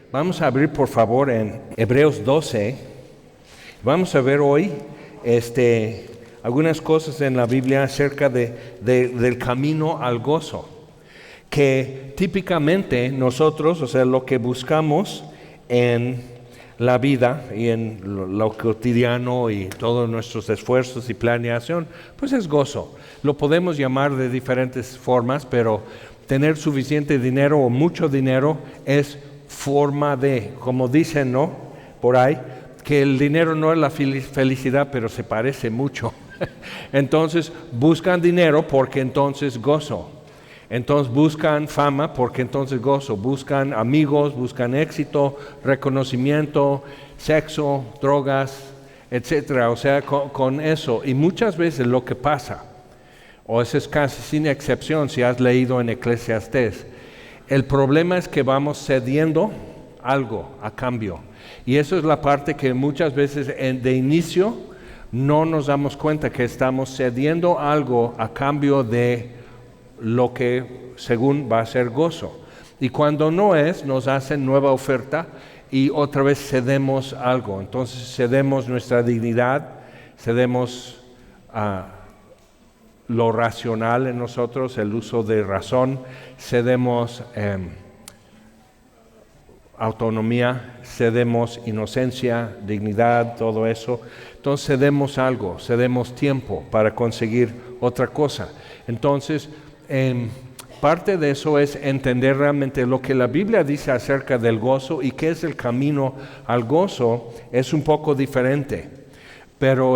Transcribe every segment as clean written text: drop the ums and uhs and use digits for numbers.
Vamos a abrir por favor en Hebreos 12. Vamos a ver hoy algunas cosas en la Biblia acerca del camino al gozo. Que típicamente nosotros, o sea, lo que buscamos en la vida y en lo cotidiano y todos nuestros esfuerzos y planeación, pues es gozo. Lo podemos llamar de diferentes formas, pero tener suficiente dinero o mucho dinero es forma de, como dicen, ¿no? Por ahí, que el dinero no es la felicidad, pero se parece mucho. Entonces buscan dinero porque entonces gozo. Entonces buscan fama porque entonces gozo, buscan amigos, buscan éxito, reconocimiento, sexo, drogas, etcétera. O sea, con eso. Y muchas veces lo que pasa, o eso es casi sin excepción si has leído en Eclesiastés, el problema es que vamos cediendo algo a cambio. Y eso es la parte que muchas veces de inicio no nos damos cuenta que estamos cediendo algo a cambio de lo que según va a ser gozo. Y cuando no es, nos hacen nueva oferta y otra vez cedemos algo. Entonces cedemos nuestra dignidad, cedemos lo racional en nosotros, el uso de razón, cedemos autonomía, cedemos inocencia, dignidad, todo eso. Entonces cedemos algo, cedemos tiempo para conseguir otra cosa. Entonces, parte de eso es entender realmente lo que la Biblia dice acerca del gozo y qué es el camino al gozo. Es un poco diferente, pero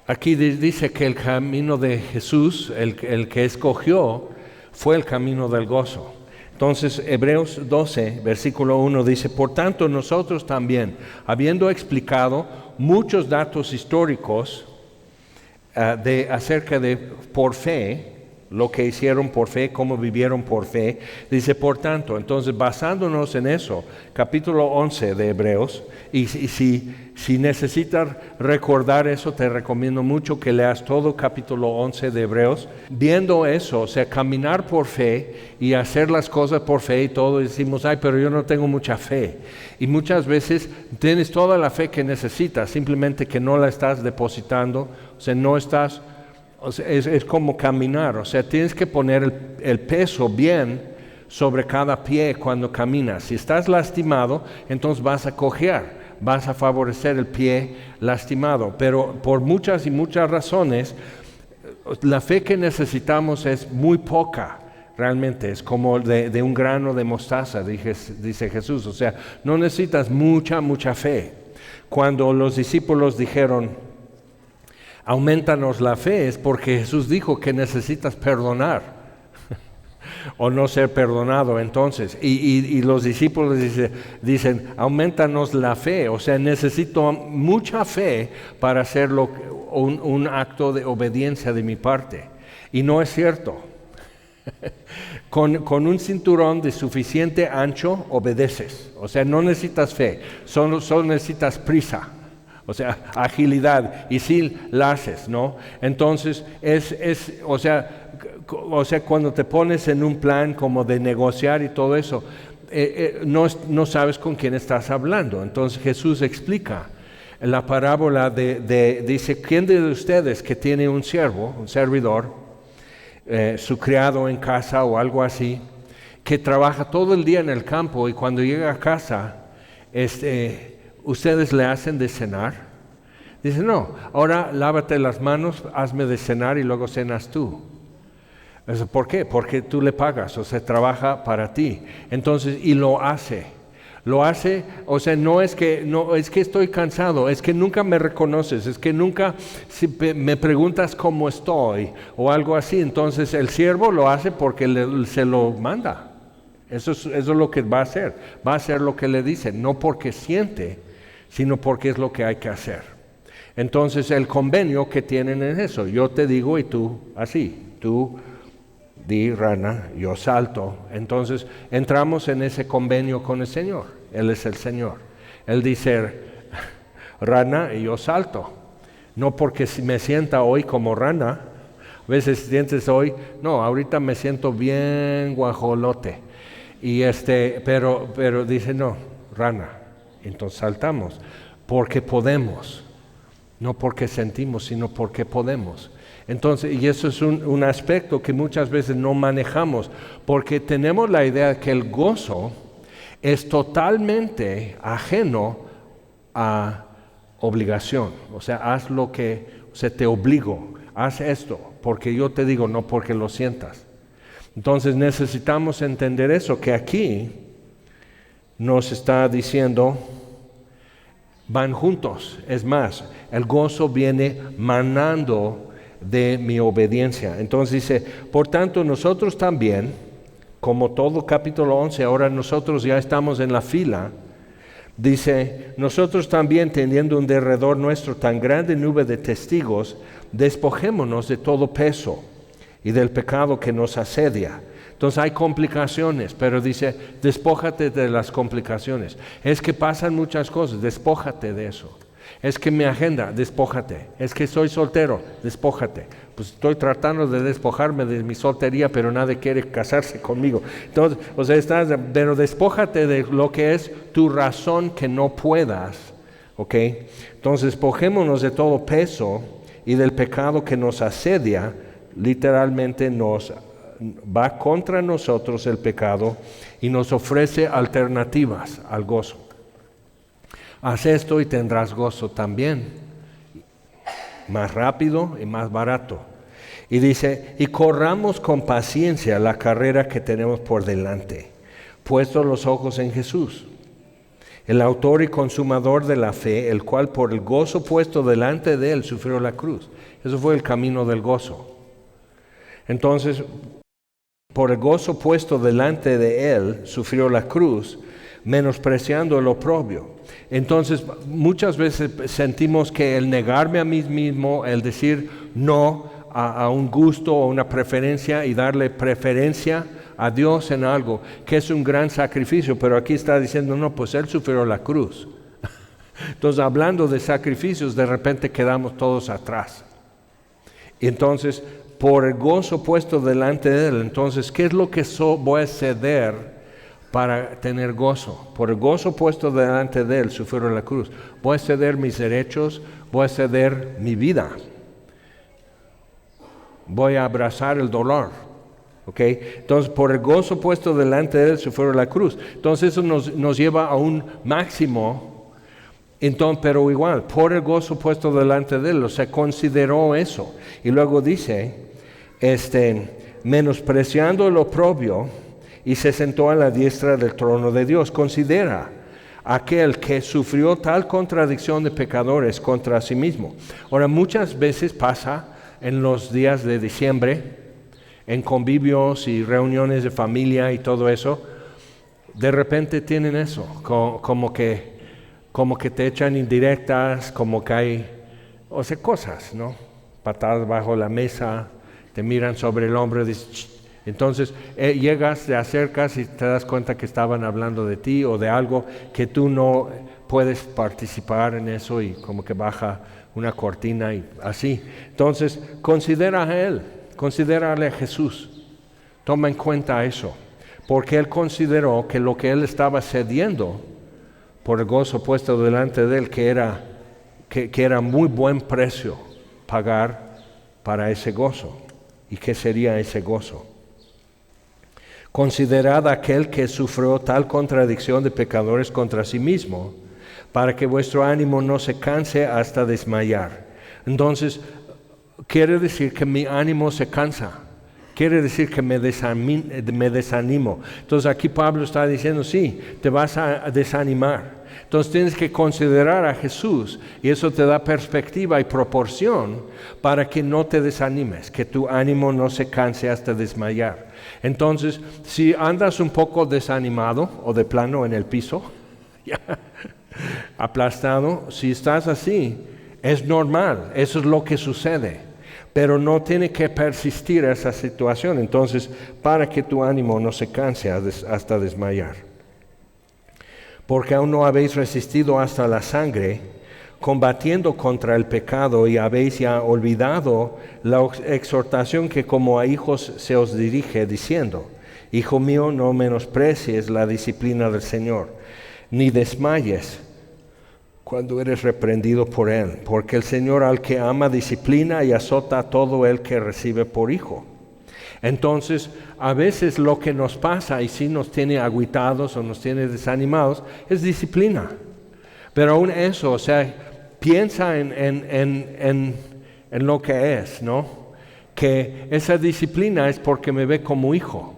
aquí dice que el camino de Jesús, el que escogió, fue el camino del gozo. Entonces, Hebreos 12, versículo 1 dice: por tanto nosotros también, habiendo explicado muchos datos históricos acerca de por fe, lo que hicieron por fe, cómo vivieron por fe, dice por tanto. Entonces, basándonos en eso, capítulo 11 de Hebreos, y si necesitas recordar eso, te recomiendo mucho que leas todo capítulo 11 de Hebreos. Viendo eso, o sea, caminar por fe y hacer las cosas por fe y todo, decimos, ay, pero yo no tengo mucha fe. Y muchas veces tienes toda la fe que necesitas, simplemente que no la estás depositando, o sea, no estás... O sea, es como caminar, o sea, tienes que poner el peso bien sobre cada pie cuando caminas. Si estás lastimado, entonces vas a cojear, vas a favorecer el pie lastimado. Pero por muchas y muchas razones, la fe que necesitamos es muy poca. Realmente es como de un grano de mostaza, dice Jesús. O sea, no necesitas mucha fe. Cuando los discípulos dijeron, aumentanos la fe, es porque Jesús dijo que necesitas perdonar o no ser perdonado. Entonces, y los discípulos dicen, aumentanos la fe, o sea, necesito mucha fe para hacer un acto de obediencia de mi parte. Y no es cierto. Con un cinturón de suficiente ancho obedeces, o sea, no necesitas fe, solo necesitas prisa. O sea, agilidad, y sí la haces, ¿no? Entonces, o sea, cuando te pones en un plan como de negociar y todo eso, no sabes con quién estás hablando. Entonces Jesús explica la parábola dice, ¿quién de ustedes que tiene un siervo, un servidor, su criado en casa o algo así, que trabaja todo el día en el campo y cuando llega a casa, ¿ustedes le hacen de cenar? Dice, no, ahora lávate las manos, hazme de cenar y luego cenas tú. ¿Por qué? Porque tú le pagas, o sea, trabaja para ti. Entonces, y lo hace, o sea, no es que estoy cansado, es que nunca me reconoces, es que nunca me preguntas cómo estoy o algo así. Entonces, el siervo lo hace porque se lo manda. Eso es lo que va a hacer lo que le dice, no porque siente, sino porque es lo que hay que hacer. Entonces el convenio que tienen es eso, yo te digo y tú así, tú di rana, yo salto. Entonces entramos en ese convenio con el Señor, Él es el Señor. Él dice rana y yo salto, no porque me sienta hoy como rana, a veces sientes hoy, no, ahorita me siento bien guajolote. Pero dice, no, rana. Entonces saltamos, porque podemos. No porque sentimos, sino porque podemos. Entonces, y eso es un aspecto que muchas veces no manejamos, porque tenemos la idea que el gozo es totalmente ajeno a obligación. O sea, haz lo que te obligo, haz esto, porque yo te digo, no porque lo sientas. Entonces necesitamos entender eso, que aquí nos está diciendo, van juntos. Es más, el gozo viene manando de mi obediencia. Entonces dice, por tanto nosotros también, como todo capítulo 11, ahora nosotros ya estamos en la fila. Dice, nosotros también teniendo un derredor nuestro tan grande nube de testigos, despojémonos de todo peso y del pecado que nos asedia. Entonces hay complicaciones, pero dice, despójate de las complicaciones. Es que pasan muchas cosas, despójate de eso. Es que mi agenda, despójate. Es que soy soltero, despójate. Pues estoy tratando de despojarme de mi soltería, pero nadie quiere casarse conmigo. Entonces, pero despójate de lo que es tu razón que no puedas, ¿ok? Entonces, despojémonos de todo peso y del pecado que nos asedia, literalmente va contra nosotros el pecado y nos ofrece alternativas al gozo. Haz esto y tendrás gozo también, más rápido y más barato. Y dice, y corramos con paciencia la carrera que tenemos por delante, puestos los ojos en Jesús, el autor y consumador de la fe, el cual por el gozo puesto delante de él sufrió la cruz. Eso fue el camino del gozo. Entonces, por el gozo puesto delante de él sufrió la cruz, menospreciando el oprobio. Entonces, muchas veces sentimos que el negarme a mí mismo, el decir no a un gusto o una preferencia y darle preferencia a Dios en algo, que es un gran sacrificio, pero aquí está diciendo, no, pues Él sufrió la cruz. Entonces, hablando de sacrificios, de repente quedamos todos atrás. Y entonces, por el gozo puesto delante de Él, entonces, ¿qué es lo que voy a ceder para tener gozo? Por el gozo puesto delante de Él, sufrió la cruz. Voy a ceder mis derechos, voy a ceder mi vida. Voy a abrazar el dolor. ¿Okay? Entonces, por el gozo puesto delante de Él, sufrió la cruz. Entonces, eso nos lleva a un máximo. Entonces, pero igual, por el gozo puesto delante de Él, se consideró eso. Y luego dice, menospreciando el oprobio, y se sentó a la diestra del trono de Dios. Considera aquel que sufrió tal contradicción de pecadores contra sí mismo. Ahora, muchas veces pasa en los días de diciembre, en convivios y reuniones de familia y todo eso, de repente tienen eso, como que te echan indirectas, como que hay, cosas, ¿no? Patadas bajo la mesa, te miran sobre el hombro y dices, entonces llegas, te acercas y te das cuenta que estaban hablando de ti o de algo que tú no puedes participar en eso y como que baja una cortina y así. Entonces considera a Él, considérale a Jesús, toma en cuenta eso, porque Él consideró que lo que Él estaba cediendo por el gozo puesto delante de Él, que era muy buen precio pagar para ese gozo. ¿Y qué sería ese gozo? Considerad aquel que sufrió tal contradicción de pecadores contra sí mismo, para que vuestro ánimo no se canse hasta desmayar. Entonces, quiere decir que mi ánimo se cansa. Quiere decir que me desanimo. Entonces aquí Pablo está diciendo, sí, te vas a desanimar. Entonces tienes que considerar a Jesús y eso te da perspectiva y proporción para que no te desanimes, que tu ánimo no se canse hasta desmayar. Entonces, si andas un poco desanimado o de plano en el piso, aplastado, si estás así, es normal, eso es lo que sucede, pero no tiene que persistir esa situación, entonces, para que tu ánimo no se canse hasta desmayar. Porque aún no habéis resistido hasta la sangre, combatiendo contra el pecado, y habéis ya olvidado la exhortación que como a hijos se os dirige, diciendo, Hijo mío, no menosprecies la disciplina del Señor, ni desmayes cuando eres reprendido por Él, porque el Señor al que ama disciplina y azota a todo el que recibe por hijo. Entonces, a veces lo que nos pasa y sí nos tiene agüitados o nos tiene desanimados es disciplina. Pero aún eso, o sea, piensa en lo que es, ¿no? Que esa disciplina es porque me ve como hijo.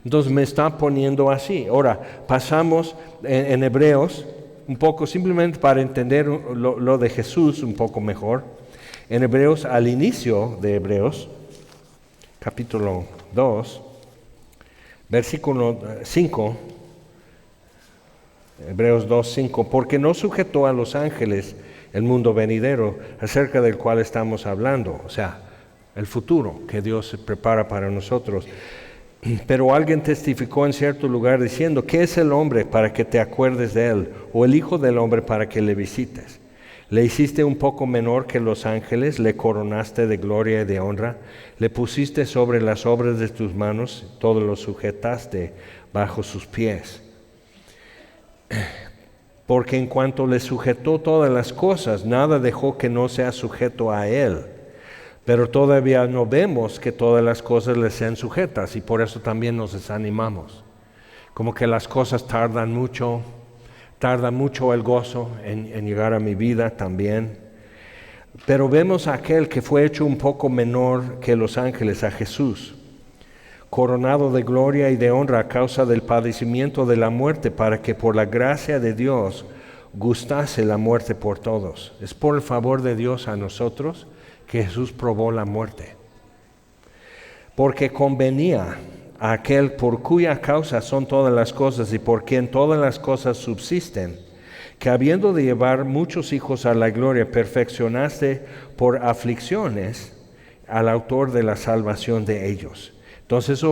Entonces me está poniendo así. Ahora, pasamos en Hebreos un poco, simplemente para entender lo de Jesús un poco mejor. En Hebreos, al inicio de Hebreos, capítulo 2, versículo 5, Hebreos 2, 5, porque no sujetó a los ángeles el mundo venidero acerca del cual estamos hablando, o sea, el futuro que Dios prepara para nosotros. Pero alguien testificó en cierto lugar diciendo, ¿qué es el hombre para que te acuerdes de él? O el hijo del hombre para que le visites. Le hiciste un poco menor que los ángeles, le coronaste de gloria y de honra, le pusiste sobre las obras de tus manos, todo lo sujetaste bajo sus pies. Porque en cuanto le sujetó todas las cosas, nada dejó que no sea sujeto a él. Pero todavía no vemos que todas las cosas le sean sujetas y por eso también nos desanimamos. Como que las cosas tarda mucho el gozo en llegar a mi vida también. Pero vemos a aquel que fue hecho un poco menor que los ángeles, a Jesús, coronado de gloria y de honra a causa del padecimiento de la muerte, para que por la gracia de Dios gustase la muerte por todos. Es por el favor de Dios a nosotros que Jesús probó la muerte, porque convenía a aquel por cuya causa son todas las cosas y por quien todas las cosas subsisten, que habiendo de llevar muchos hijos a la gloria, perfeccionaste por aflicciones al autor de la salvación de ellos. Entonces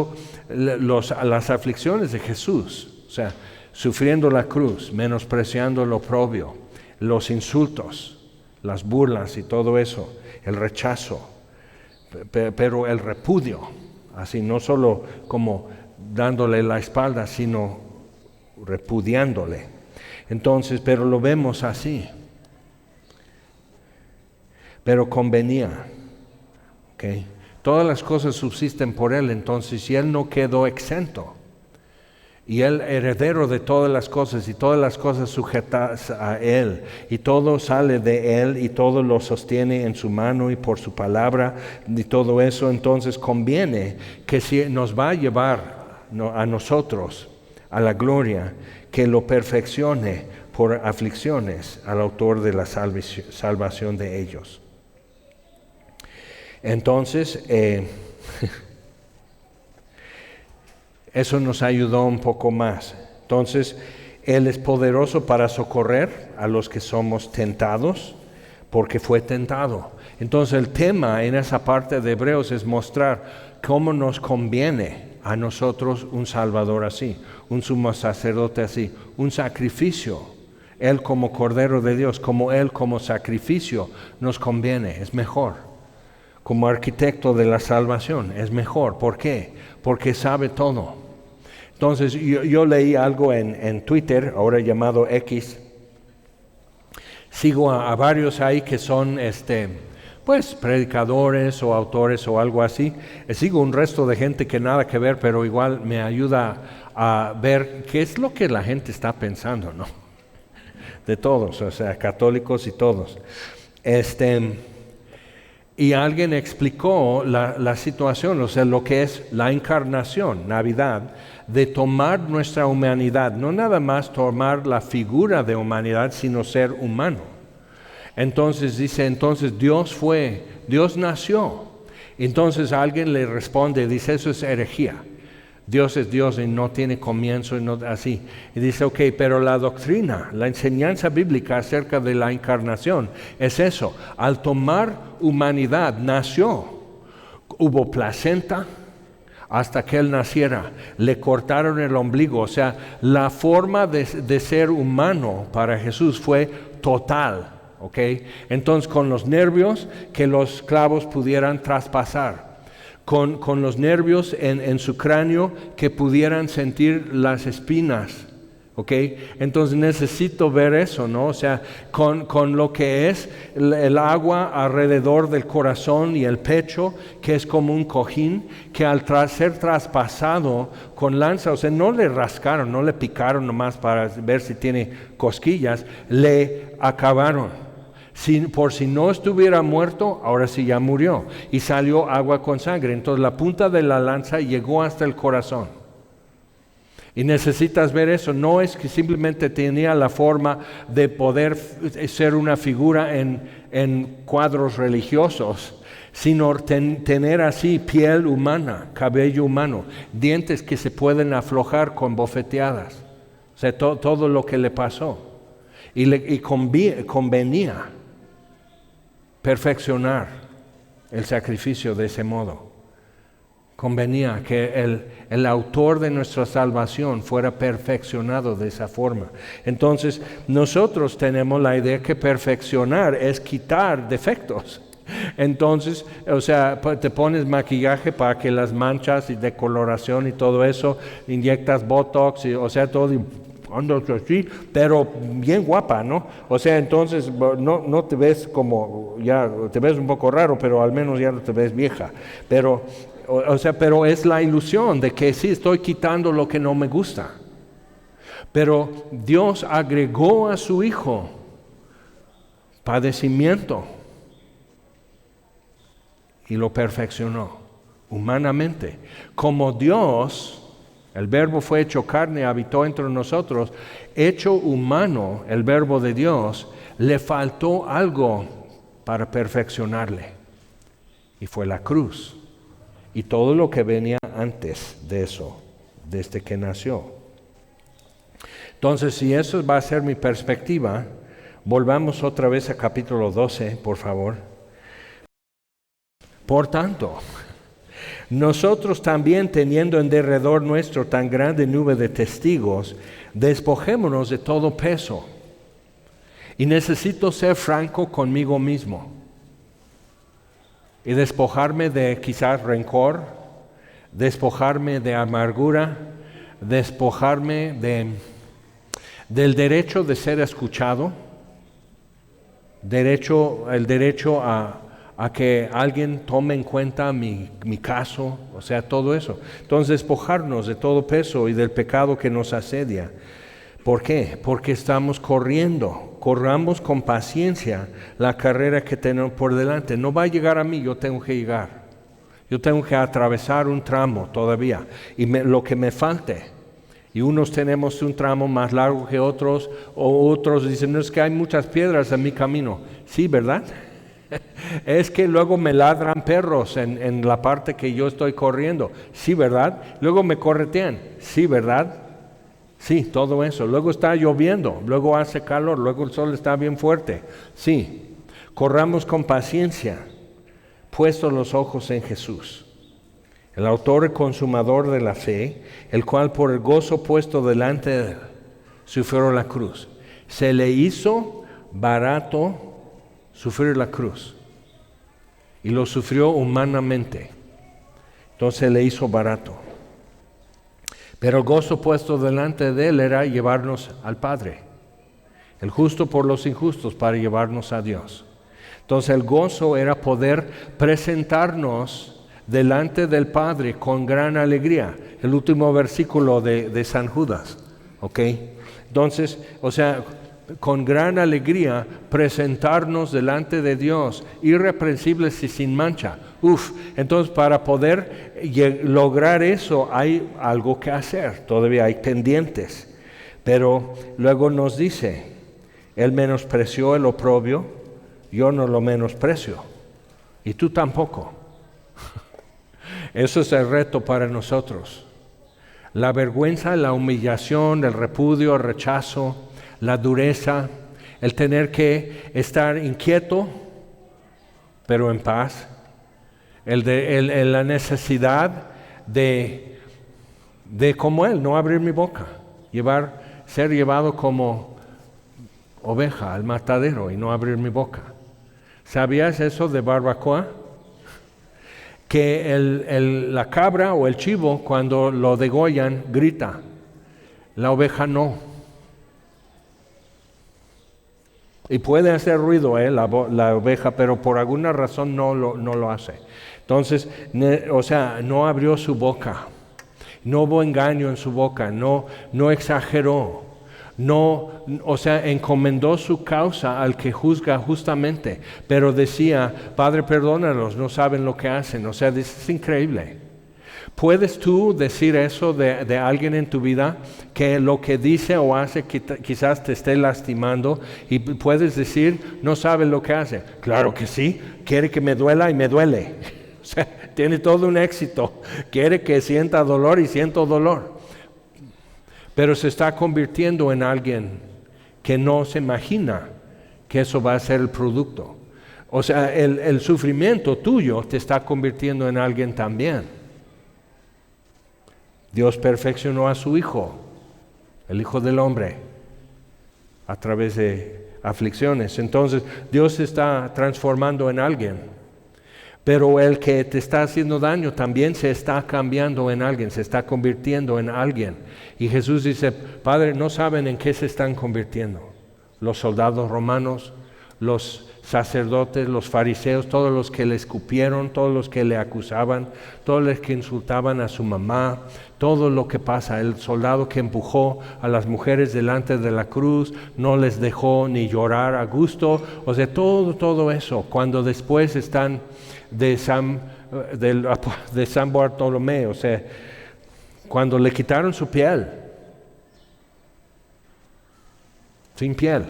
las aflicciones de Jesús, o sea, sufriendo la cruz, menospreciando lo propio, los insultos, las burlas y todo eso, el rechazo, pero el repudio, así no solo como dándole la espalda, sino repudiándole. Entonces, pero lo vemos así. Pero convenía, ¿ok? Todas las cosas subsisten por Él, entonces, y Él no quedó exento. Y Él heredero de todas las cosas, y todas las cosas sujetas a Él, y todo sale de Él, y todo lo sostiene en su mano y por su palabra, y todo eso, entonces conviene que si nos va a llevar a nosotros a la gloria, que lo perfeccione por aflicciones al autor de la salvación de ellos. Entonces, eso nos ayudó un poco más. Entonces, Él es poderoso para socorrer a los que somos tentados, porque fue tentado. Entonces, el tema en esa parte de Hebreos es mostrar cómo nos conviene a nosotros un Salvador así, un sumo sacerdote así, un sacrificio. Él como Cordero de Dios, como Él como sacrificio, nos conviene, es mejor. Como arquitecto de la salvación, es mejor. ¿Por qué? Porque sabe todo. Entonces, yo leí algo en Twitter, ahora llamado X. Sigo a varios ahí que son pues predicadores o autores o algo así. Sigo un resto de gente que nada que ver, pero igual me ayuda a ver qué es lo que la gente está pensando, ¿no? De todos, o sea, católicos y todos. Y alguien explicó la situación, o sea, lo que es la encarnación, Navidad, de tomar nuestra humanidad, no nada más tomar la figura de humanidad, sino ser humano. Entonces dice, Dios nació. Entonces alguien le responde, dice, eso es herejía. Dios es Dios y no tiene comienzo y no así. Y dice, ok, pero la doctrina, la enseñanza bíblica acerca de la encarnación es eso. Al tomar humanidad nació, hubo placenta hasta que Él naciera, le cortaron el ombligo. O sea, la forma de ser humano para Jesús fue total. ¿Okay? Entonces con los nervios que los clavos pudieran traspasar, con los nervios en su cráneo que pudieran sentir las espinas. ¿Ok? Entonces necesito ver eso, ¿no? O sea, con lo que es el agua alrededor del corazón y el pecho, que es como un cojín, que al ser traspasado con lanza, o sea, no le rascaron, no le picaron nomás para ver si tiene cosquillas, le acabaron. Por si no estuviera muerto, ahora sí ya murió. Y salió agua con sangre. Entonces la punta de la lanza llegó hasta el corazón. Y necesitas ver eso, no es que simplemente tenía la forma de poder ser una figura en cuadros religiosos, sino tener así piel humana, cabello humano, dientes que se pueden aflojar con bofeteadas. O sea, todo lo que le pasó. Y convenía perfeccionar el sacrificio de ese modo. Convenía que el autor de nuestra salvación fuera perfeccionado de esa forma. Entonces, nosotros tenemos la idea que perfeccionar es quitar defectos. Entonces, o sea, te pones maquillaje para que las manchas y decoloración y todo eso, inyectas Botox, o sea, todo, y andas así, pero bien guapa, ¿no? O sea, entonces no te ves como, ya te ves un poco raro, pero al menos ya no te ves vieja. Pero pero es la ilusión de que sí estoy quitando lo que no me gusta. Pero Dios agregó a su Hijo padecimiento y lo perfeccionó humanamente. Como Dios, el Verbo fue hecho carne, habitó entre nosotros, hecho humano, el Verbo de Dios, le faltó algo para perfeccionarle. Y fue la cruz. Y todo lo que venía antes de eso, desde que nació. Entonces, si eso va a ser mi perspectiva, volvamos otra vez a capítulo 12, por favor. Por tanto, nosotros también, teniendo en derredor nuestro tan grande nube de testigos, despojémonos de todo peso. Y necesito ser franco conmigo mismo. Y despojarme de quizás rencor, despojarme de amargura, despojarme del derecho de ser escuchado, el derecho a que alguien tome en cuenta mi caso, o sea, todo eso. Entonces, despojarnos de todo peso y del pecado que nos asedia. ¿Por qué? Porque estamos corramos con paciencia la carrera que tenemos por delante. No va a llegar a mí, yo tengo que llegar. Yo tengo que atravesar un tramo todavía, y lo que me falte. Y unos tenemos un tramo más largo que otros, o otros dicen, no, es que hay muchas piedras en mi camino. Sí, ¿verdad? Es que luego me ladran perros en la parte que yo estoy corriendo. Sí, ¿verdad? Luego me corretean. Sí, ¿verdad? Sí, todo eso. Luego está lloviendo, luego hace calor, luego el sol está bien fuerte. Sí, corramos con paciencia, puestos los ojos en Jesús, el autor y consumador de la fe, el cual por el gozo puesto delante de él, sufrió la cruz. Se le hizo barato sufrir la cruz, y lo sufrió humanamente. Entonces le hizo barato. Pero el gozo puesto delante de él era llevarnos al Padre. El justo por los injustos para llevarnos a Dios. Entonces el gozo era poder presentarnos delante del Padre con gran alegría. El último versículo de San Judas. ¿Ok? Entonces, o sea, con gran alegría presentarnos delante de Dios, irreprensibles y sin mancha. Entonces para poder lograr eso hay algo que hacer, todavía hay pendientes. Pero luego nos dice, Él menospreció el oprobio, yo no lo menosprecio, y tú tampoco. Eso es el reto para nosotros. La vergüenza, la humillación, el repudio, el rechazo, la dureza, el tener que estar inquieto, pero en paz, la necesidad de como Él, no abrir mi boca, ser llevado como oveja al matadero y no abrir mi boca. ¿Sabías eso de barbacoa? que la cabra o el chivo cuando lo degollan grita, la oveja no. Y puede hacer ruido la oveja, pero por alguna razón no lo hace. Entonces, no abrió su boca, no hubo engaño en su boca, no exageró. Encomendó su causa al que juzga justamente, pero decía, Padre, perdónalos, no saben lo que hacen. Es increíble. ¿Puedes tú decir eso de alguien en tu vida, que lo que dice o hace quizás te esté lastimando, y puedes decir, no sabe lo que hace? Claro que sí, quiere que me duela y me duele. Tiene todo un éxito, quiere que sienta dolor y siento dolor. Pero se está convirtiendo en alguien que no se imagina que eso va a ser el producto. El sufrimiento tuyo te está convirtiendo en alguien también. Dios perfeccionó a su Hijo, el Hijo del Hombre, a través de aflicciones. Entonces, Dios se está transformando en alguien. Pero el que te está haciendo daño también se está cambiando en alguien, se está convirtiendo en alguien. Y Jesús dice, Padre, no saben en qué se están convirtiendo. Los soldados romanos, los sacerdotes, los fariseos, todos los que le escupieron, todos los que le acusaban, todos los que insultaban a su mamá, todo lo que pasa. El soldado que empujó a las mujeres delante de la cruz, no les dejó ni llorar a gusto. Todo eso, cuando después están de San Bartolomé, cuando le quitaron su piel, sin piel.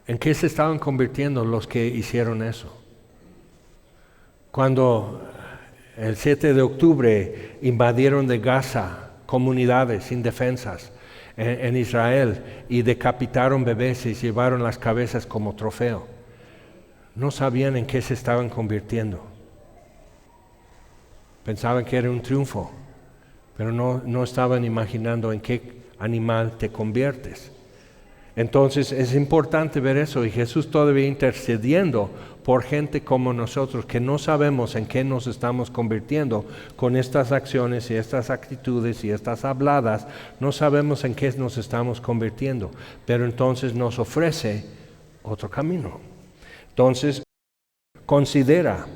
¿En qué se estaban convirtiendo los que hicieron eso? Cuando el 7 de octubre invadieron de Gaza comunidades indefensas en Israel y decapitaron bebés y llevaron las cabezas como trofeo, no sabían en qué se estaban convirtiendo. Pensaban que era un triunfo, pero no estaban imaginando en qué animal te conviertes. Entonces es importante ver eso, y Jesús todavía intercediendo por gente como nosotros que no sabemos en qué nos estamos convirtiendo con estas acciones y estas actitudes y estas habladas. No sabemos en qué nos estamos convirtiendo, pero entonces nos ofrece otro camino. Entonces, considera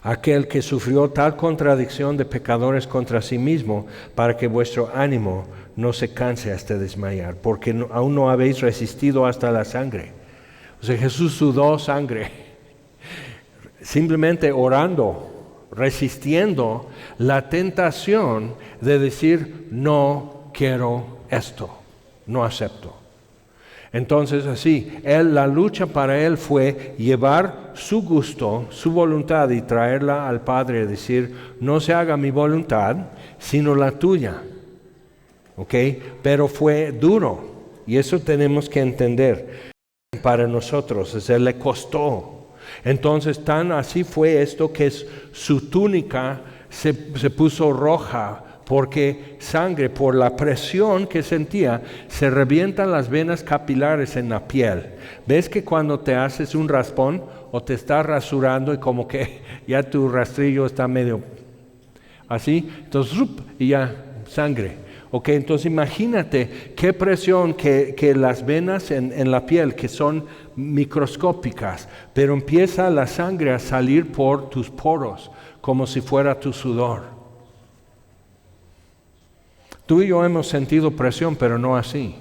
aquel que sufrió tal contradicción de pecadores contra sí mismo, para que vuestro ánimo no se canse hasta desmayar, porque aún no habéis resistido hasta la sangre. Jesús sudó sangre, simplemente orando, resistiendo la tentación de decir, no quiero esto, no acepto. Entonces la lucha para él fue llevar su gusto, su voluntad, y traerla al Padre, decir, no se haga mi voluntad, sino la tuya. Pero fue duro, y eso tenemos que entender para nosotros, le costó. Entonces tan así fue esto que su túnica se puso roja, porque sangre, por la presión que sentía, se revientan las venas capilares en la piel. ¿Ves que cuando te haces un raspón o te estás rasurando y como que ya tu rastrillo está medio así? Entonces, y ya, sangre. Entonces imagínate qué presión que las venas en la piel, que son microscópicas, pero empieza la sangre a salir por tus poros, como si fuera tu sudor. Tú y yo hemos sentido presión, pero no así.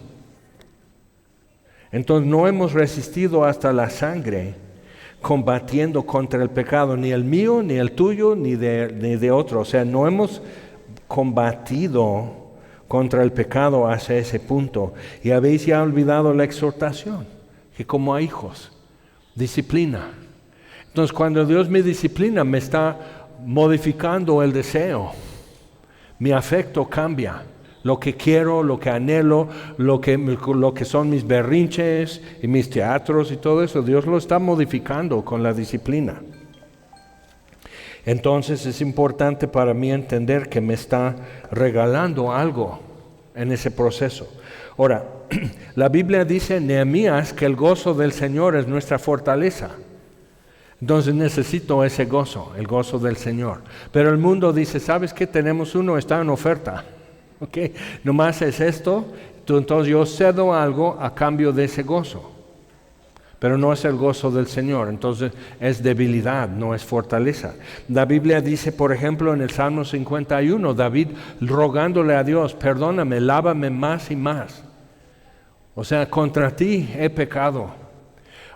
Entonces no hemos resistido hasta la sangre, combatiendo contra el pecado, ni el mío, ni el tuyo, ni de otro. No hemos combatido contra el pecado hasta ese punto. Y habéis ya olvidado la exhortación, que como a hijos, disciplina. Entonces cuando Dios me disciplina, me está modificando el deseo. Mi afecto cambia. Lo que quiero, lo que anhelo, lo que son mis berrinches y mis teatros y todo eso, Dios lo está modificando con la disciplina. Entonces es importante para mí entender que me está regalando algo en ese proceso. Ahora, la Biblia dice en Nehemías que el gozo del Señor es nuestra fortaleza. Entonces necesito ese gozo, el gozo del Señor. Pero el mundo dice, ¿sabes qué? Tenemos uno, está en oferta. ¿Ok? Nomás es esto, entonces yo cedo algo a cambio de ese gozo. Pero no es el gozo del Señor, entonces es debilidad, no es fortaleza. La Biblia dice, por ejemplo, en el Salmo 51, David rogándole a Dios, perdóname, lávame más y más. O sea, contra ti he pecado.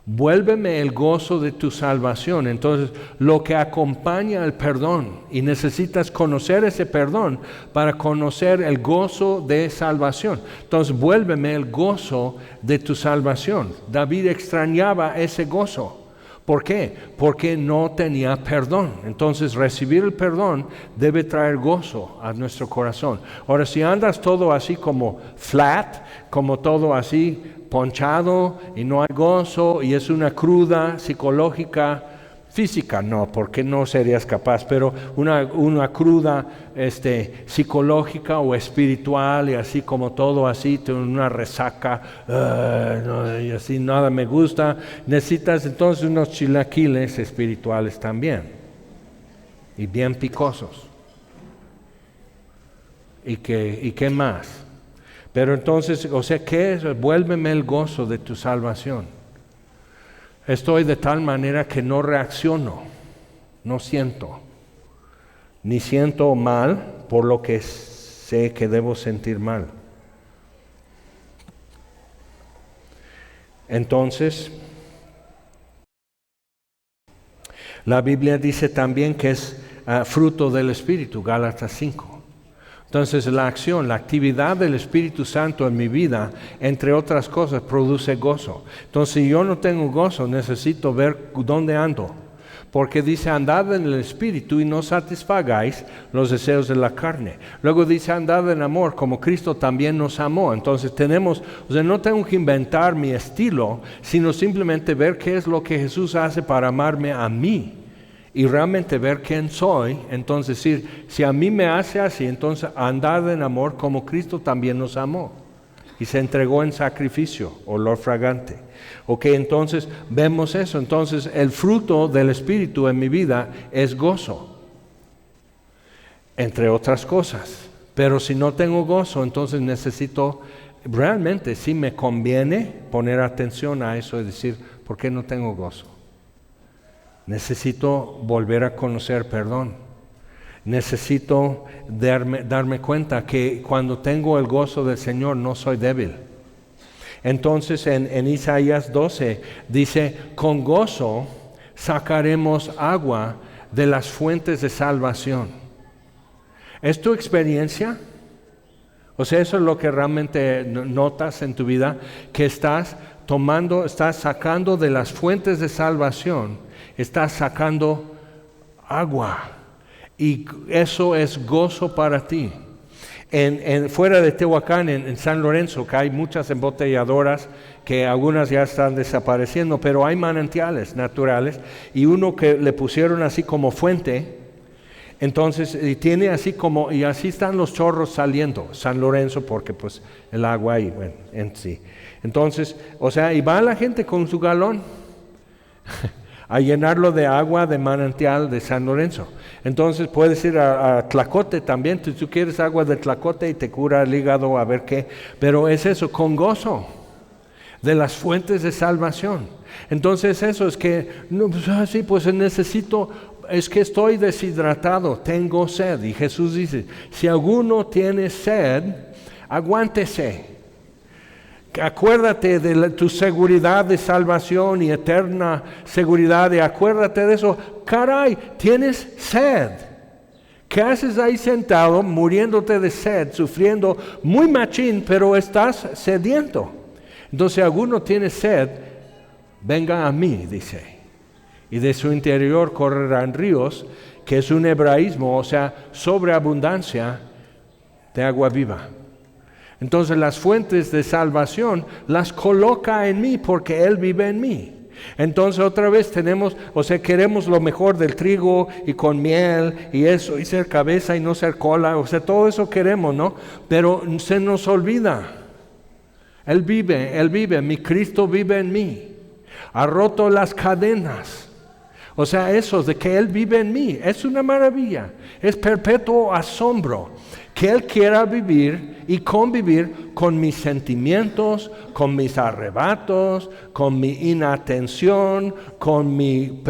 Vuélveme el gozo de tu salvación. Entonces, lo que acompaña el perdón, y necesitas conocer ese perdón para conocer el gozo de salvación. Entonces, vuélveme el gozo de tu salvación. David extrañaba ese gozo. ¿Por qué? Porque no tenía perdón. Entonces, recibir el perdón debe traer gozo a nuestro corazón. Ahora, si andas todo así como flat, como todo así ponchado y no hay gozo y es una cruda psicológica, física no, porque no serías capaz, pero una cruda psicológica o espiritual y así como todo así, una resaca, no, y así nada me gusta, necesitas entonces unos chilaquiles espirituales también y bien picosos. ¿Y qué más? Pero entonces, o sea, ¿qué es? Vuélveme el gozo de tu salvación. Estoy de tal manera que no reacciono, no siento, ni siento mal por lo que sé que debo sentir mal. Entonces, la Biblia dice también que es fruto del Espíritu, Gálatas 5. Entonces la acción, la actividad del Espíritu Santo en mi vida, entre otras cosas, produce gozo. Entonces si yo no tengo gozo, necesito ver dónde ando. Porque dice, andad en el Espíritu y no satisfagáis los deseos de la carne. Luego dice, andad en amor, como Cristo también nos amó. Entonces no tengo que inventar mi estilo, sino simplemente ver qué es lo que Jesús hace para amarme a mí. Y realmente ver quién soy, entonces decir, si a mí me hace así, entonces andad en amor como Cristo también nos amó y se entregó en sacrificio, olor fragante. Ok, entonces vemos eso. Entonces el fruto del Espíritu en mi vida es gozo, entre otras cosas. Pero si no tengo gozo, entonces necesito, realmente sí me conviene poner atención a eso y decir, ¿por qué no tengo gozo? Necesito volver a conocer perdón. Necesito darme cuenta que cuando tengo el gozo del Señor no soy débil. Entonces en Isaías 12 dice, con gozo sacaremos agua de las fuentes de salvación. ¿Es tu experiencia? O sea, eso es lo que realmente notas en tu vida, que estás sacando de las fuentes de salvación. Estás sacando agua y eso es gozo para ti. Fuera de Tehuacán, en San Lorenzo, que hay muchas embotelladoras que algunas ya están desapareciendo, pero hay manantiales naturales y uno que le pusieron así como fuente. Entonces, y tiene así como, y así están los chorros saliendo, San Lorenzo, porque pues el agua ahí, bueno, en sí. Entonces, o sea, y va la gente con su galón a llenarlo de agua de manantial de San Lorenzo. Entonces puedes ir a Tlacote también, si tú quieres agua de Tlacote y te cura el hígado, a ver qué. Pero es eso, con gozo de las fuentes de salvación. Entonces eso es que, no, pues necesito, es que estoy deshidratado, tengo sed. Y Jesús dice, si alguno tiene sed, aguántese. Acuérdate de tu seguridad de salvación y eterna seguridad, y acuérdate de eso. Caray, tienes sed. ¿Qué haces ahí sentado, muriéndote de sed, sufriendo muy machín, pero estás sediento? Entonces, si alguno tiene sed, venga a mí, dice. Y de su interior correrán ríos, que es un hebraísmo, o sea, sobreabundancia de agua viva. Entonces las fuentes de salvación las coloca en mí porque Él vive en mí. Entonces otra vez queremos lo mejor del trigo y con miel y eso, y ser cabeza y no ser cola, o sea, todo eso queremos, ¿no? Pero se nos olvida. Él vive, mi Cristo vive en mí. Ha roto las cadenas. O sea, eso de que Él vive en mí es una maravilla, es perpetuo asombro. Que Él quiera vivir y convivir con mis sentimientos, con mis arrebatos, con mi inatención, con mi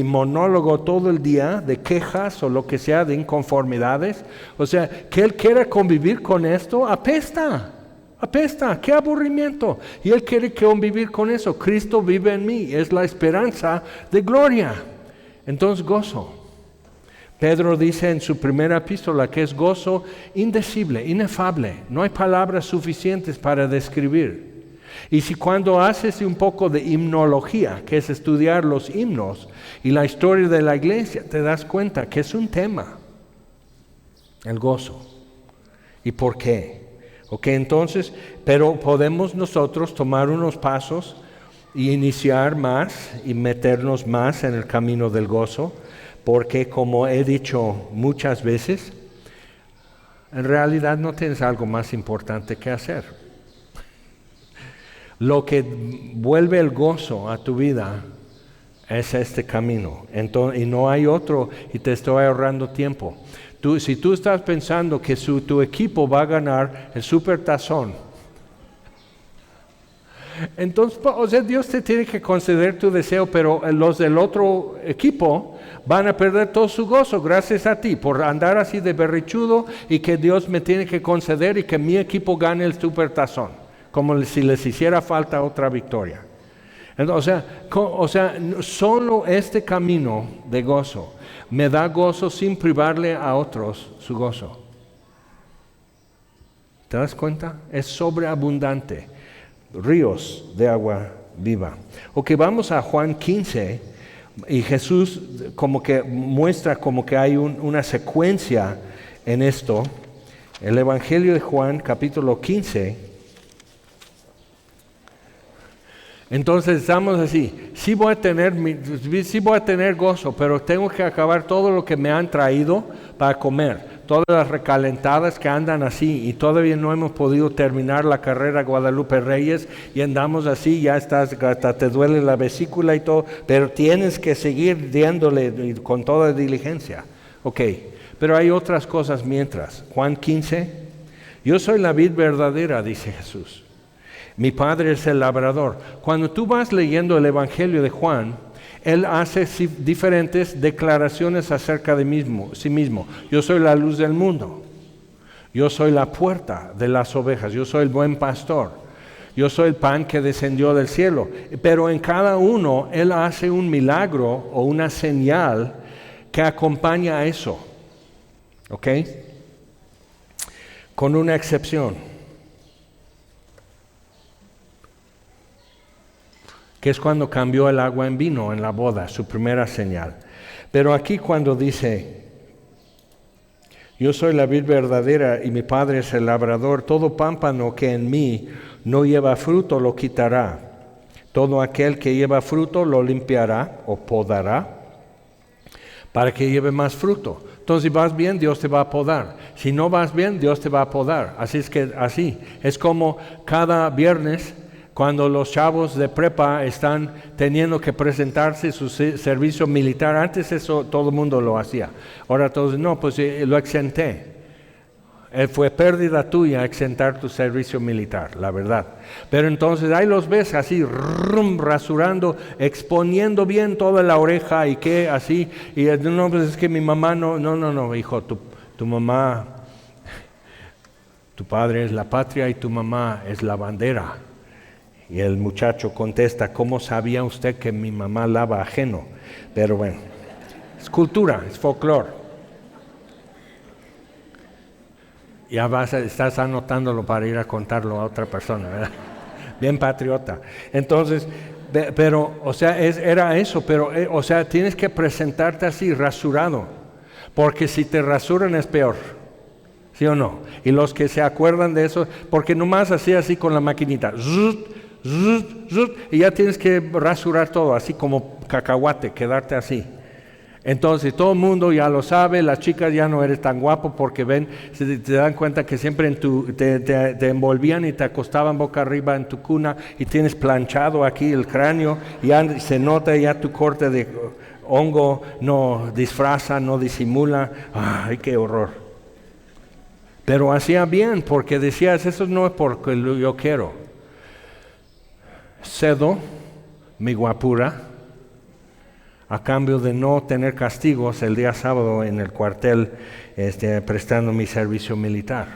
monólogo todo el día de quejas o lo que sea, de inconformidades. O sea, que Él quiera convivir con esto, apesta, qué aburrimiento. Y Él quiere convivir con eso. Cristo vive en mí, es la esperanza de gloria. Entonces gozo. Pedro dice en su primera epístola que es gozo indecible, inefable. No hay palabras suficientes para describir. Y si cuando haces un poco de himnología, que es estudiar los himnos y la historia de la iglesia, te das cuenta que es un tema, el gozo. ¿Y por qué? Ok, entonces, pero podemos nosotros tomar unos pasos y iniciar más y meternos más en el camino del gozo. Porque como he dicho muchas veces, en realidad no tienes algo más importante que hacer. Lo que vuelve el gozo a tu vida es este camino. Entonces, y no hay otro, y te estoy ahorrando tiempo. Si tú estás pensando que tu equipo va a ganar el Supertazón, entonces, o sea, Dios te tiene que conceder tu deseo, pero los del otro equipo van a perder todo su gozo gracias a ti por andar así de berrichudo y que Dios me tiene que conceder y que mi equipo gane el Supertazón, como si les hiciera falta otra victoria. Entonces, solo este camino de gozo me da gozo sin privarle a otros su gozo. ¿Te das cuenta? Es sobreabundante. Ríos de agua viva. Ok, vamos a Juan 15 y Jesús como que muestra como que hay una secuencia en esto. El Evangelio de Juan capítulo 15. Entonces estamos así, sí voy a tener gozo, pero tengo que acabar todo lo que me han traído para comer. Todas las recalentadas que andan así y todavía no hemos podido terminar la carrera Guadalupe Reyes y andamos así, ya estás, hasta te duele la vesícula y todo, pero tienes que seguir dándole con toda diligencia. Ok, pero hay otras cosas mientras. Juan 15, yo soy la vid verdadera, dice Jesús. Mi Padre es el labrador. Cuando tú vas leyendo el Evangelio de Juan, Él hace diferentes declaraciones acerca de sí mismo. Yo soy la luz del mundo. Yo soy la puerta de las ovejas. Yo soy el buen pastor. Yo soy el pan que descendió del cielo. Pero en cada uno Él hace un milagro o una señal que acompaña a eso. ¿Ok? Con una excepción. Que es cuando cambió el agua en vino en la boda, su primera señal. Pero aquí cuando dice, yo soy la vid verdadera y mi Padre es el labrador, todo pámpano que en mí no lleva fruto lo quitará. Todo aquel que lleva fruto lo limpiará o podará para que lleve más fruto. Entonces, si vas bien, Dios te va a podar. Si no vas bien, Dios te va a podar. Así es como cada viernes, cuando los chavos de prepa están teniendo que presentarse su servicio militar. Antes eso todo el mundo lo hacía. Ahora todos, no, pues lo exenté. Fue pérdida tuya exentar tu servicio militar, la verdad. Pero entonces ahí los ves así, rasurando, exponiendo bien toda la oreja y que así. Y no, pues es que mi mamá no, hijo, tu mamá, tu padre es la patria y tu mamá es la bandera. Y el muchacho contesta, ¿cómo sabía usted que mi mamá lava ajeno? Pero bueno, es cultura, es folclore. Ya estás anotándolo para ir a contarlo a otra persona, ¿verdad? Bien patriota. Entonces, pero, o sea, era eso, pero, o sea, tienes que presentarte así, rasurado, porque si te rasuran es peor. ¿Sí o no? Y los que se acuerdan de eso, porque nomás así con la maquinita, y ya tienes que rasurar todo, así como cacahuate, quedarte así. Entonces todo el mundo ya lo sabe, las chicas ya no eres tan guapo porque te dan cuenta que siempre te envolvían y te acostaban boca arriba en tu cuna y tienes planchado aquí el cráneo y ya se nota ya tu corte de hongo no disfraza, no disimula. ¡Ay, qué horror! Pero hacía bien porque decías, eso no es porque yo quiero. Cedo mi guapura a cambio de no tener castigos el día sábado en el cuartel prestando mi servicio militar.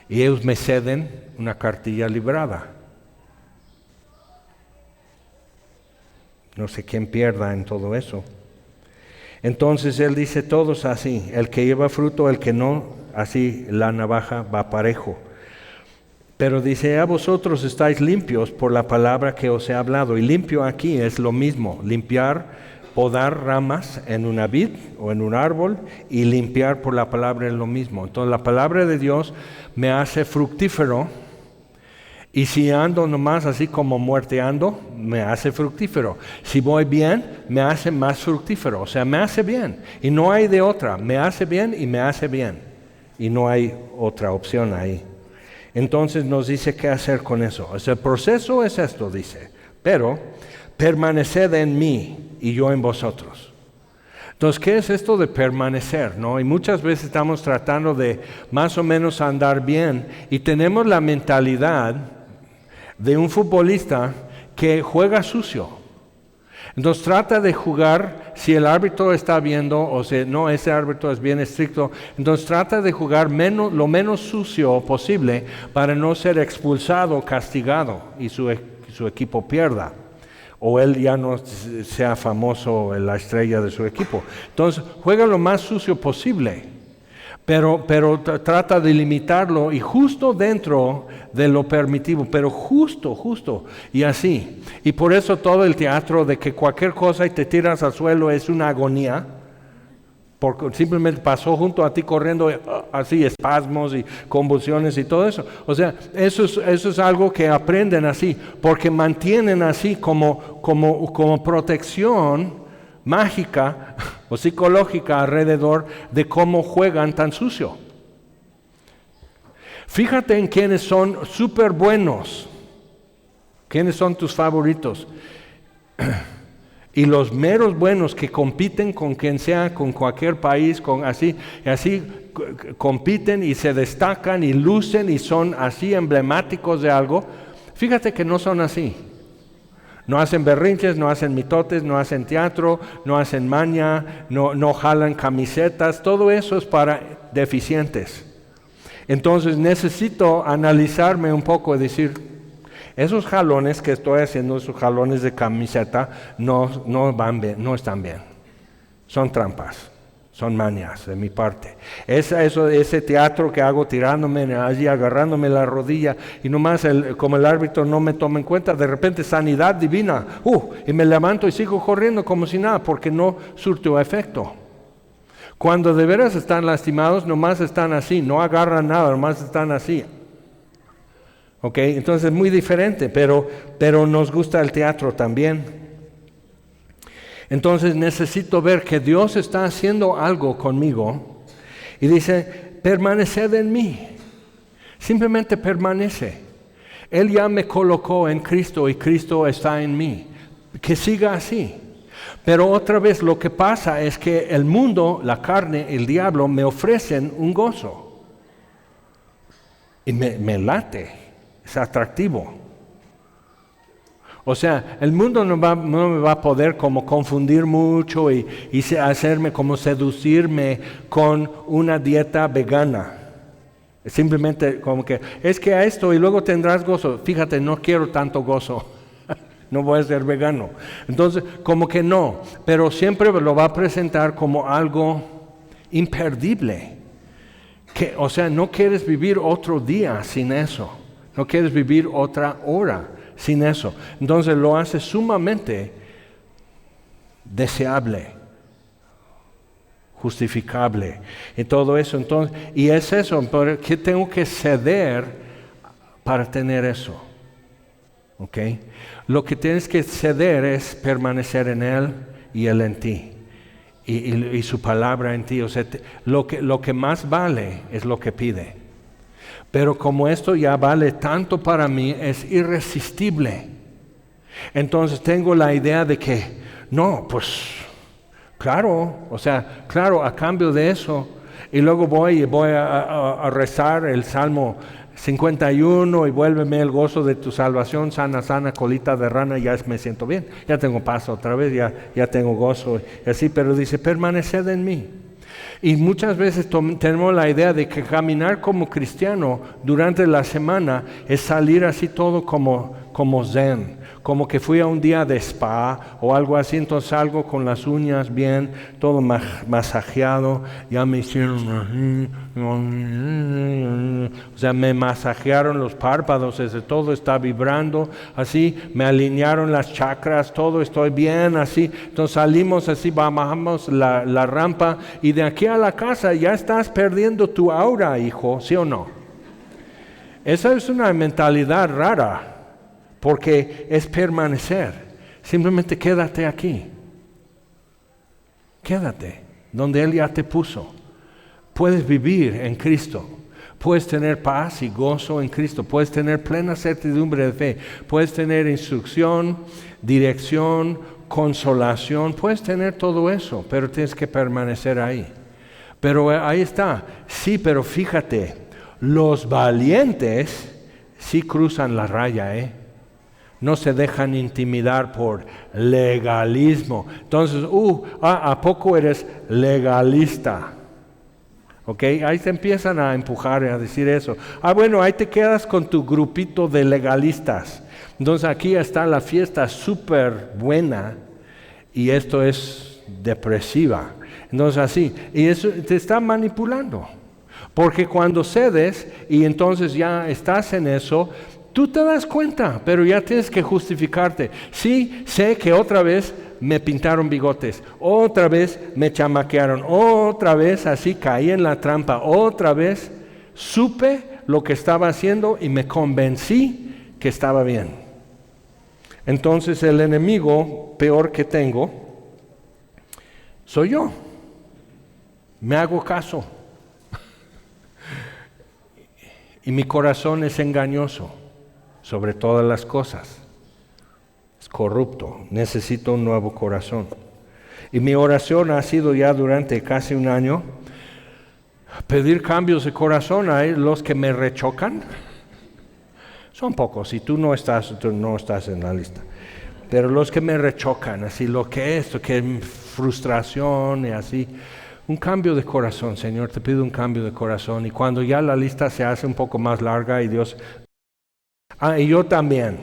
Y ellos me ceden una cartilla librada. No sé quién pierda en todo eso. Entonces él dice, todos así, el que lleva fruto, el que no, así la navaja va parejo. Pero dice, a vosotros estáis limpios por la palabra que os he hablado. Y limpio aquí es lo mismo, limpiar, podar ramas en una vid o en un árbol, y limpiar por la palabra es lo mismo. Entonces la palabra de Dios me hace fructífero, y si ando nomás así como muerteando, me hace fructífero. Si voy bien, me hace más fructífero, o sea, me hace bien. Y no hay de otra, me hace bien y me hace bien. Y no hay otra opción ahí. Entonces nos dice qué hacer con eso. O sea, el proceso es esto, dice, pero permaneced en mí y yo en vosotros. Entonces, ¿qué es esto de permanecer? ¿No? Y muchas veces estamos tratando de más o menos andar bien y tenemos la mentalidad de un futbolista que juega sucio. Entonces trata de jugar, si el árbitro está viendo, o si no, ese árbitro es bien estricto, entonces trata de jugar lo menos sucio posible para no ser expulsado, castigado y su equipo pierda. O él ya no sea famoso, la estrella de su equipo. Entonces juega lo más sucio posible, pero trata de limitarlo y justo dentro de lo permitido, pero justo, y así. Y por eso todo el teatro de que cualquier cosa y te tiras al suelo es una agonía, porque simplemente pasó junto a ti corriendo así, espasmos y convulsiones y todo eso. O sea, eso es algo que aprenden así, porque mantienen así como protección mágica o psicológica alrededor de cómo juegan tan sucio. Fíjate en quienes son súper buenos, quiénes son tus favoritos. Y los meros buenos que compiten con quien sea, con cualquier país, así compiten y se destacan y lucen y son así emblemáticos de algo. Fíjate que no son así. No hacen berrinches, no hacen mitotes, no hacen teatro, no hacen maña, no jalan camisetas. Todo eso es para deficientes. Entonces necesito analizarme un poco y decir, esos jalones que estoy haciendo, esos jalones de camiseta, no van bien, no están bien. Son trampas, son mañas de mi parte. Ese teatro que hago tirándome allí, agarrándome la rodilla, y nomás como el árbitro no me toma en cuenta, de repente sanidad divina, y me levanto y sigo corriendo como si nada, porque no surtió efecto. Cuando de veras están lastimados, nomás están así, no agarran nada, nomás están así. ¿Ok? Entonces es muy diferente, pero nos gusta el teatro también. Entonces necesito ver que Dios está haciendo algo conmigo y dice, permaneced en mí. Simplemente permanece. Él ya me colocó en Cristo y Cristo está en mí. Que siga así. Pero otra vez lo que pasa es que el mundo, la carne, el diablo me ofrecen un gozo. Y me late. Es atractivo. O sea, el mundo no me va a poder como confundir mucho y hacerme como seducirme con una dieta vegana. Simplemente como que, es que a esto y luego tendrás gozo. Fíjate, no quiero tanto gozo. No voy a ser vegano. Entonces, como que no. Pero siempre lo va a presentar como algo imperdible. O sea, no quieres vivir otro día sin eso. No quieres vivir otra hora sin eso. Entonces lo hace sumamente deseable, justificable y todo eso. Entonces, y es eso, ¿qué tengo que ceder para tener eso? ¿Ok? Lo que tienes que ceder es permanecer en Él y Él en ti. Y su palabra en ti. O sea, lo que más vale es lo que pide. Pero como esto ya vale tanto para mí, es irresistible. Entonces tengo la idea de que, no, pues Claro, o sea, claro, a cambio de eso. Y luego voy a rezar el Salmo 51 y vuélveme el gozo de tu salvación, sana, sana, colita de rana, ya me siento bien. Ya tengo paz otra vez, ya tengo gozo. Y así, pero dice, permaneced en mí. Y muchas veces tenemos la idea de que caminar como cristiano durante la semana es salir así todo como zen, como que fui a un día de spa o algo así, entonces salgo con las uñas bien, todo masajeado, ya me hicieron así, o sea, me masajearon los párpados, todo está vibrando, así, me alinearon las chakras, todo estoy bien, así, entonces salimos así, bajamos la rampa y de aquí a la casa ya estás perdiendo tu aura, hijo, ¿sí o no? Esa es una mentalidad rara. Porque es permanecer. Simplemente quédate aquí. Quédate donde Él ya te puso. Puedes vivir en Cristo. Puedes tener paz y gozo en Cristo. Puedes tener plena certidumbre de fe. Puedes tener instrucción, dirección, consolación. Puedes tener todo eso, pero tienes que permanecer ahí. Pero ahí está. Sí, pero fíjate, los valientes sí cruzan la raya, No se dejan intimidar por legalismo. Entonces, ¿a poco eres legalista? ¿Ok? Ahí se empiezan a empujar a decir eso. Bueno, ahí te quedas con tu grupito de legalistas. Entonces aquí está la fiesta súper buena y esto es depresiva. Entonces así, y eso te está manipulando. Porque cuando cedes y entonces ya estás en eso, tú te das cuenta, pero ya tienes que justificarte. Sí, sé que otra vez me pintaron bigotes, otra vez me chamaquearon, otra vez así caí en la trampa, otra vez supe lo que estaba haciendo y me convencí que estaba bien. Entonces el enemigo peor que tengo soy yo. Me hago caso. Y mi corazón es engañoso sobre todas las cosas. Es corrupto. Necesito un nuevo corazón. Y mi oración ha sido ya durante casi un año pedir cambios de corazón a los que me rechocan. Son pocos, y tú no estás en la lista. Pero los que me rechocan, así lo que es frustración y así. Un cambio de corazón, Señor, te pido un cambio de corazón. Y cuando ya la lista se hace un poco más larga y Dios... y yo también.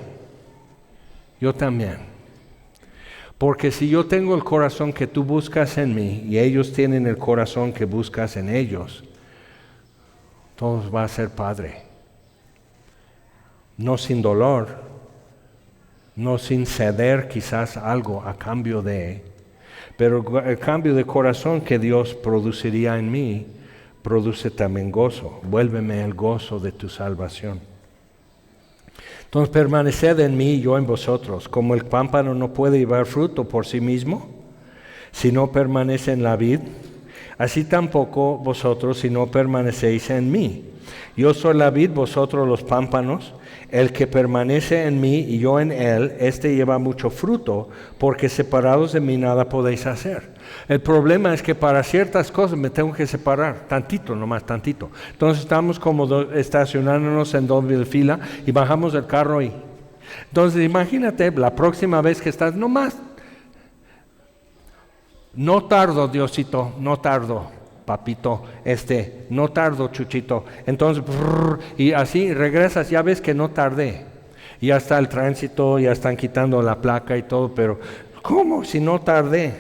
Porque si yo tengo el corazón que tú buscas en mí y ellos tienen el corazón que buscas en ellos, todo va a ser padre. No sin dolor, no sin ceder quizás algo a cambio de... Pero el cambio de corazón que Dios produciría en mí, produce también gozo. Vuélveme el gozo de tu salvación. Entonces permaneced en mí y yo en vosotros. Como el pámpano no puede llevar fruto por sí mismo, si no permanece en la vid, así tampoco vosotros si no permanecéis en mí. Yo soy la vid, vosotros los pámpanos. El que permanece en mí y yo en él, este lleva mucho fruto, porque separados de mí nada podéis hacer. El problema es que para ciertas cosas me tengo que separar, tantito, nomás tantito. Entonces estamos como estacionándonos en doble fila y bajamos del carro y... Entonces imagínate, la próxima vez que estás, nomás, no tardo, Diosito, no tardo. Papito, no tardo, Chuchito. Entonces, y así regresas, ya ves que no tardé. Ya está el tránsito, ya están quitando la placa y todo, pero ¿cómo si no tardé?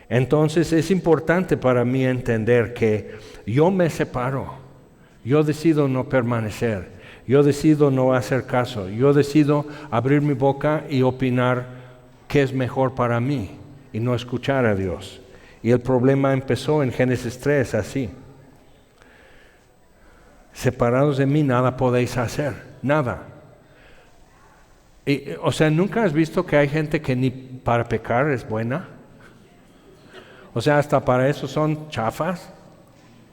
Entonces es importante para mí entender que yo me separo, yo decido no permanecer, yo decido no hacer caso, yo decido abrir mi boca y opinar qué es mejor para mí y no escuchar a Dios. Y el problema empezó en Génesis 3, así. Separados de mí nada podéis hacer, nada. O sea, ¿nunca has visto que hay gente que ni para pecar es buena? O sea, hasta para eso son chafas.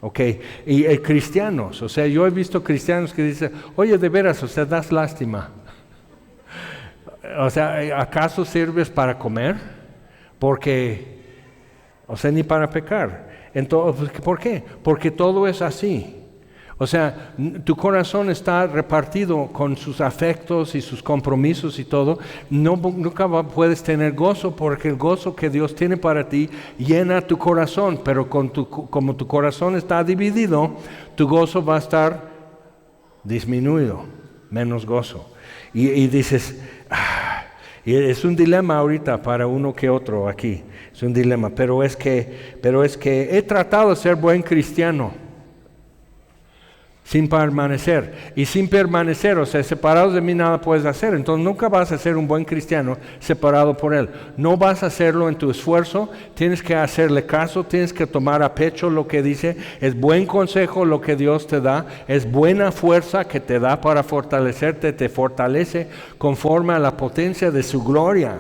Ok, y cristianos, o sea, yo he visto cristianos que dicen, oye, de veras, o sea, das lástima. O sea, ¿acaso sirves para comer? porque, o sea, ni para pecar. Entonces, ¿por qué? Porque todo es así. O sea, tu corazón está repartido con sus afectos y sus compromisos y todo. Nunca puedes tener gozo, porque el gozo que Dios tiene para ti llena tu corazón, pero como tu corazón está dividido, tu gozo va a estar disminuido, menos gozo. Y dices, y es un dilema ahorita para uno que otro aquí, es un dilema, pero es que he tratado de ser buen cristiano sin permanecer, y sin permanecer, o sea, separados de mí nada puedes hacer. Entonces nunca vas a ser un buen cristiano separado por Él. No vas a hacerlo en tu esfuerzo, tienes que hacerle caso, tienes que tomar a pecho lo que dice. Es buen consejo lo que Dios te da, es buena fuerza que te da para fortalecerte, te fortalece conforme a la potencia de su gloria.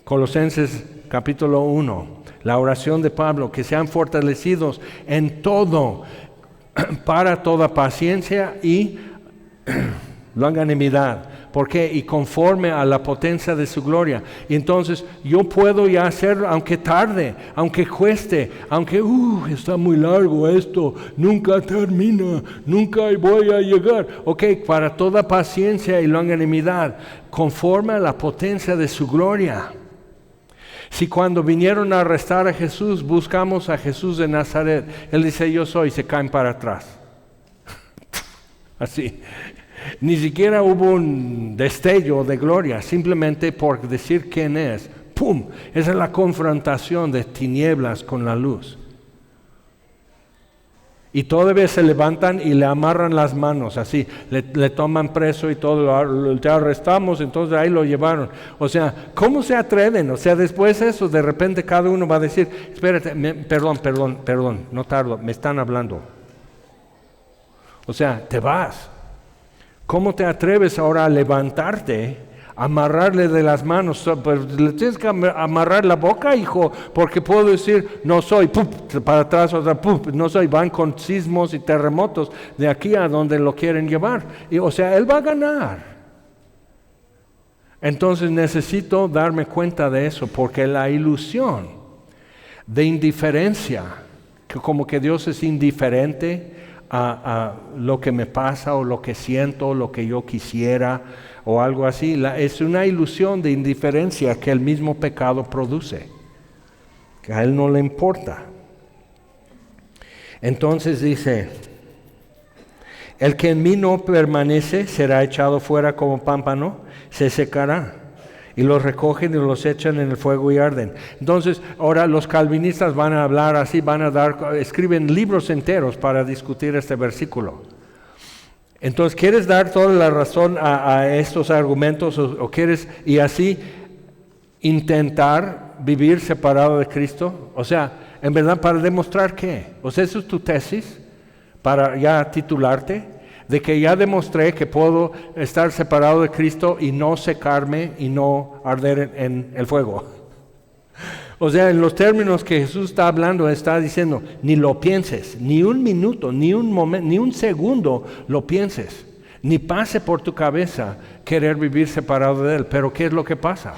Colosenses capítulo 1, la oración de Pablo, que sean fortalecidos en todo, para toda paciencia y longanimidad. ¿Por qué? Y conforme a la potencia de su gloria. Y entonces yo puedo ya hacerlo, aunque tarde, aunque cueste, aunque está muy largo esto, nunca termina, nunca voy a llegar. Ok, para toda paciencia y longanimidad, conforme a la potencia de su gloria. Si cuando vinieron a arrestar a Jesús, buscamos a Jesús de Nazaret, Él dice, yo soy, y se caen para atrás. Así. Ni siquiera hubo un destello de gloria, simplemente por decir quién es. ¡Pum! Esa es la confrontación de tinieblas con la luz. Y todavía se levantan y le amarran las manos, así, le toman preso y todo, te arrestamos, entonces ahí lo llevaron. O sea, ¿cómo se atreven? O sea, después de eso, de repente cada uno va a decir, espérate, perdón, no tardo, me están hablando. O sea, te vas. ¿Cómo te atreves ahora a levantarte? Amarrarle de las manos, pues le tienes que amarrar la boca, hijo, porque puedo decir, no soy, ¡pum!, para atrás, otra, ¡pum!, no soy, van con sismos y terremotos de aquí a donde lo quieren llevar, y o sea, él va a ganar. Entonces necesito darme cuenta de eso, porque la ilusión de indiferencia, que como que Dios es indiferente a lo que me pasa, o lo que siento, o lo que yo quisiera, o algo así, es una ilusión de indiferencia que el mismo pecado produce, que a Él no le importa. Entonces dice, el que en mí no permanece será echado fuera como pámpano, se secará, y los recogen y los echan en el fuego y arden. Entonces, ahora los calvinistas van a hablar así, escriben libros enteros para discutir este versículo. Entonces, ¿quieres dar toda la razón a estos argumentos o quieres y así intentar vivir separado de Cristo? O sea, en verdad, ¿para demostrar qué? O sea, ¿eso es tu tesis para ya titularte? De que ya demostré que puedo estar separado de Cristo y no secarme y no arder en el fuego. O sea, en los términos que Jesús está hablando, está diciendo, ni lo pienses, ni un minuto, ni un momento, ni un segundo lo pienses, ni pase por tu cabeza querer vivir separado de Él. Pero ¿qué es lo que pasa?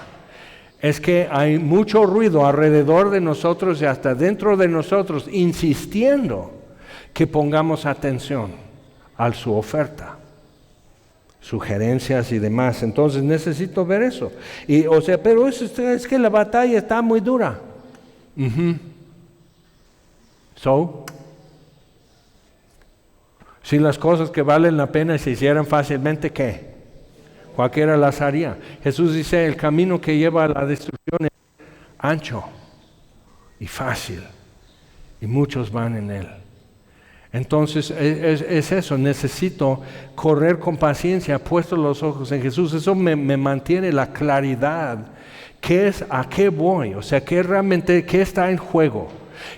Es que hay mucho ruido alrededor de nosotros y hasta dentro de nosotros, insistiendo que pongamos atención a su oferta, sugerencias y demás. Entonces necesito ver eso. Y o sea, pero es que la batalla está muy dura. Si las cosas que valen la pena se hicieran fácilmente, ¿qué? Cualquiera las haría. Jesús dice, el camino que lleva a la destrucción es ancho y fácil, y muchos van en él. Entonces es eso, necesito correr con paciencia, puesto los ojos en Jesús. Eso me mantiene la claridad. ¿A qué voy? O sea, ¿qué está en juego?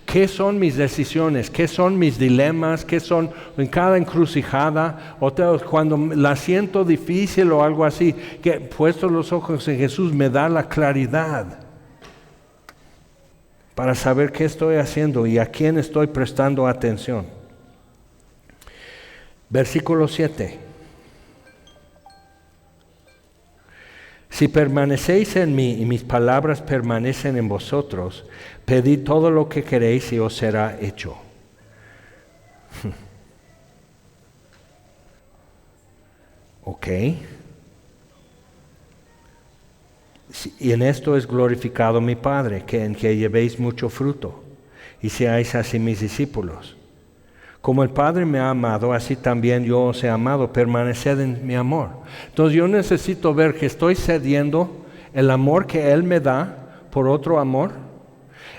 ¿Qué son mis decisiones? ¿Qué son mis dilemas? ¿Qué son en cada encrucijada? O cuando la siento difícil o algo así, que puesto los ojos en Jesús me da la claridad para saber qué estoy haciendo y a quién estoy prestando atención. Versículo 7. Si permanecéis en mí y mis palabras permanecen en vosotros, pedid todo lo que queréis y os será hecho. Ok. Y en esto es glorificado mi Padre, que en que llevéis mucho fruto y seáis así mis discípulos. Como el Padre me ha amado, así también yo os he amado, permaneced en mi amor. Entonces yo necesito ver que estoy cediendo el amor que Él me da por otro amor.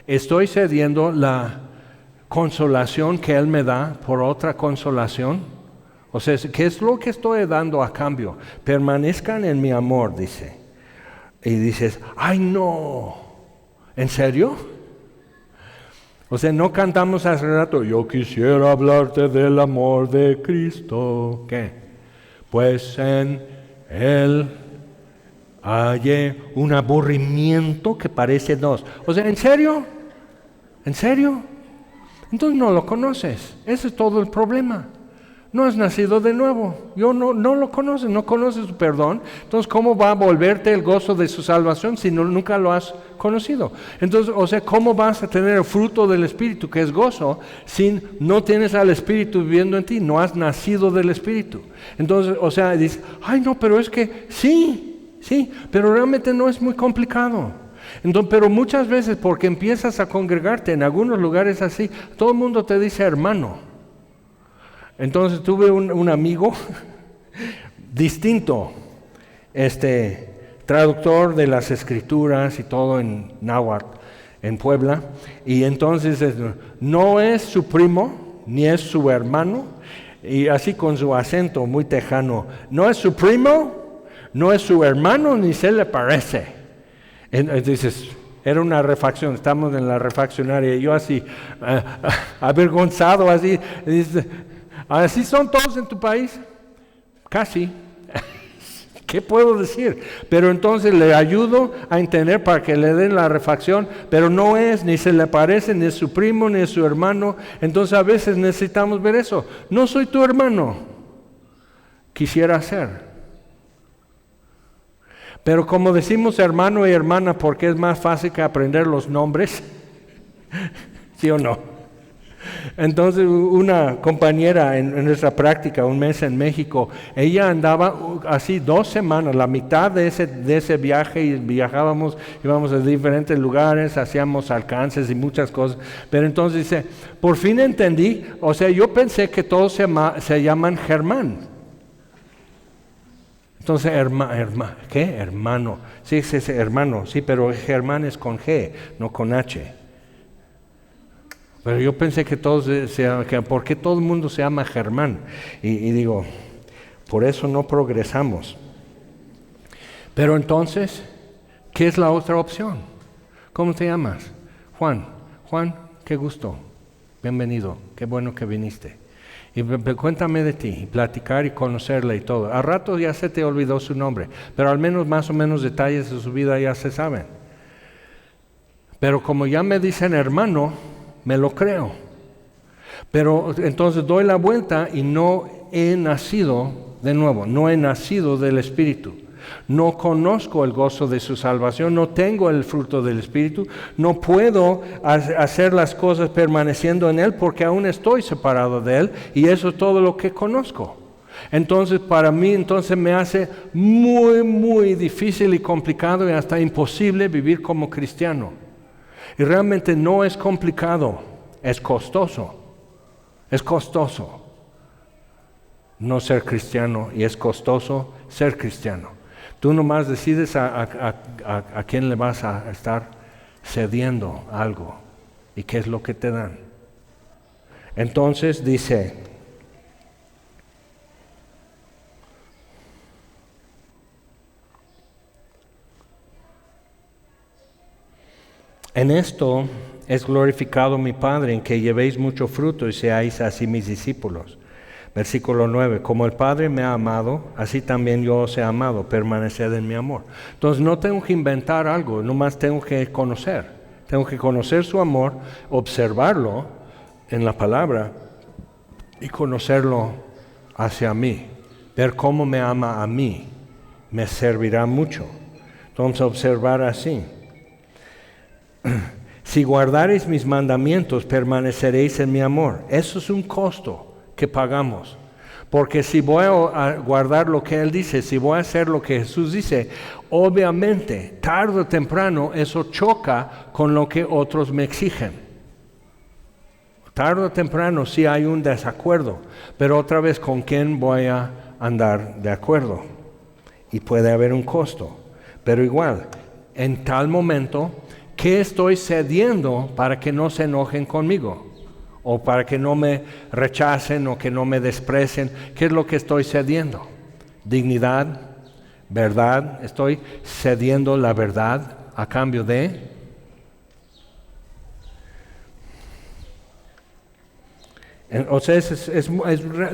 Estoy cediendo la consolación que Él me da por otra consolación. O sea, ¿qué es lo que estoy dando a cambio? Permanezcan en mi amor, dice. Y dices, ¡ay no! ¿En serio? O sea, no cantamos hace rato, yo quisiera hablarte del amor de Cristo. ¿Qué? Pues en Él hay un aburrimiento que parece dos. O sea, ¿en serio? ¿En serio? Entonces no lo conoces. Ese es todo el problema. No has nacido de nuevo. No lo conoces, no conoces su perdón. Entonces, ¿cómo va a volverte el gozo de su salvación si nunca lo has conocido? Entonces, o sea, ¿cómo vas a tener el fruto del Espíritu, que es gozo, si no tienes al Espíritu viviendo en ti? No has nacido del Espíritu. Entonces, o sea, dices, ay no, pero es que sí, pero realmente no es muy complicado. Entonces, pero muchas veces, porque empiezas a congregarte en algunos lugares así, todo el mundo te dice hermano. Entonces tuve un amigo distinto, traductor de las escrituras y todo en náhuatl, en Puebla, y entonces no es su primo, ni es su hermano, y así con su acento muy tejano, no es su primo, no es su hermano, ni se le parece. Entonces, era una refacción, estamos en la refaccionaria, y yo así, avergonzado, así, dice, ¿así son todos en tu país? Casi. ¿Qué puedo decir? Pero entonces le ayudo a entender para que le den la refacción, pero no es, ni se le parece, ni es su primo, ni es su hermano. Entonces a veces necesitamos ver eso. No soy tu hermano. Quisiera ser. Pero como decimos hermano y hermana porque es más fácil que aprender los nombres, ¿sí o no? Entonces una compañera en nuestra práctica, un mes en México, ella andaba así 2 semanas, la mitad de ese viaje, y viajábamos, íbamos a diferentes lugares, hacíamos alcances y muchas cosas, pero entonces dice, por fin entendí, o sea, yo pensé que todos se llaman Germán. Entonces, ¿qué? Hermano. Sí, es hermano, sí, pero Germán es con G, no con H. Pero yo pensé que ¿por qué todo el mundo se llama Germán? Y digo, por eso no progresamos. Pero entonces, ¿qué es la otra opción? ¿Cómo te llamas? Juan. Juan, qué gusto. Bienvenido. Qué bueno que viniste. Y cuéntame de ti, y platicar y conocerla y todo. A rato ya se te olvidó su nombre, pero al menos más o menos detalles de su vida ya se saben. Pero como ya me dicen hermano, me lo creo. Pero entonces doy la vuelta y no he nacido de nuevo, no he nacido del Espíritu. No conozco el gozo de su salvación, no tengo el fruto del Espíritu, no puedo hacer las cosas permaneciendo en Él porque aún estoy separado de Él y eso es todo lo que conozco. Entonces para mí me hace muy, muy difícil y complicado y hasta imposible vivir como cristiano. Y realmente no es complicado, es costoso no ser cristiano y es costoso ser cristiano. Tú nomás decides a quién le vas a estar cediendo algo y qué es lo que te dan. Entonces dice, en esto es glorificado mi Padre, en que llevéis mucho fruto y seáis así mis discípulos. Versículo 9, como el Padre me ha amado, así también yo os he amado, permaneced en mi amor. Entonces no tengo que inventar algo, nomás tengo que conocer su amor, observarlo en la palabra y conocerlo hacia mí, ver cómo me ama a mí, me servirá mucho. Vamos a observar así. Si guardareis mis mandamientos, permaneceréis en mi amor. Eso es un costo que pagamos. Porque si voy a guardar lo que Él dice, si voy a hacer lo que Jesús dice, obviamente, tarde o temprano, eso choca con lo que otros me exigen. Tarde o temprano sí hay un desacuerdo, pero otra vez, ¿con quién voy a andar de acuerdo? Y puede haber un costo. Pero igual, en tal momento, ¿qué estoy cediendo para que no se enojen conmigo? O para que no me rechacen o que no me desprecien. ¿Qué es lo que estoy cediendo? Dignidad, verdad. Estoy cediendo la verdad a cambio de... O sea, es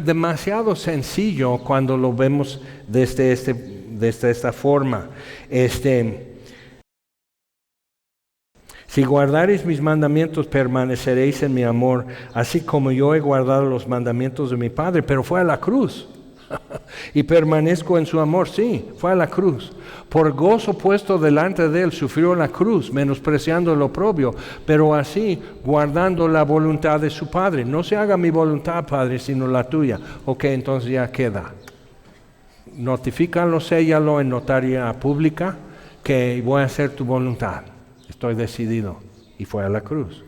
demasiado sencillo cuando lo vemos desde esta forma. Si guardareis mis mandamientos, permaneceréis en mi amor, así como yo he guardado los mandamientos de mi Padre. Pero fue a la cruz. Y permanezco en su amor. Sí, fue a la cruz. Por gozo puesto delante de él, sufrió la cruz, menospreciando el oprobio, pero así, guardando la voluntad de su Padre. No se haga mi voluntad, Padre, sino la tuya. Ok, entonces ya queda. Notifícalo, séllalo en notaria pública, que voy a hacer tu voluntad. Estoy decidido. Y fue a la cruz.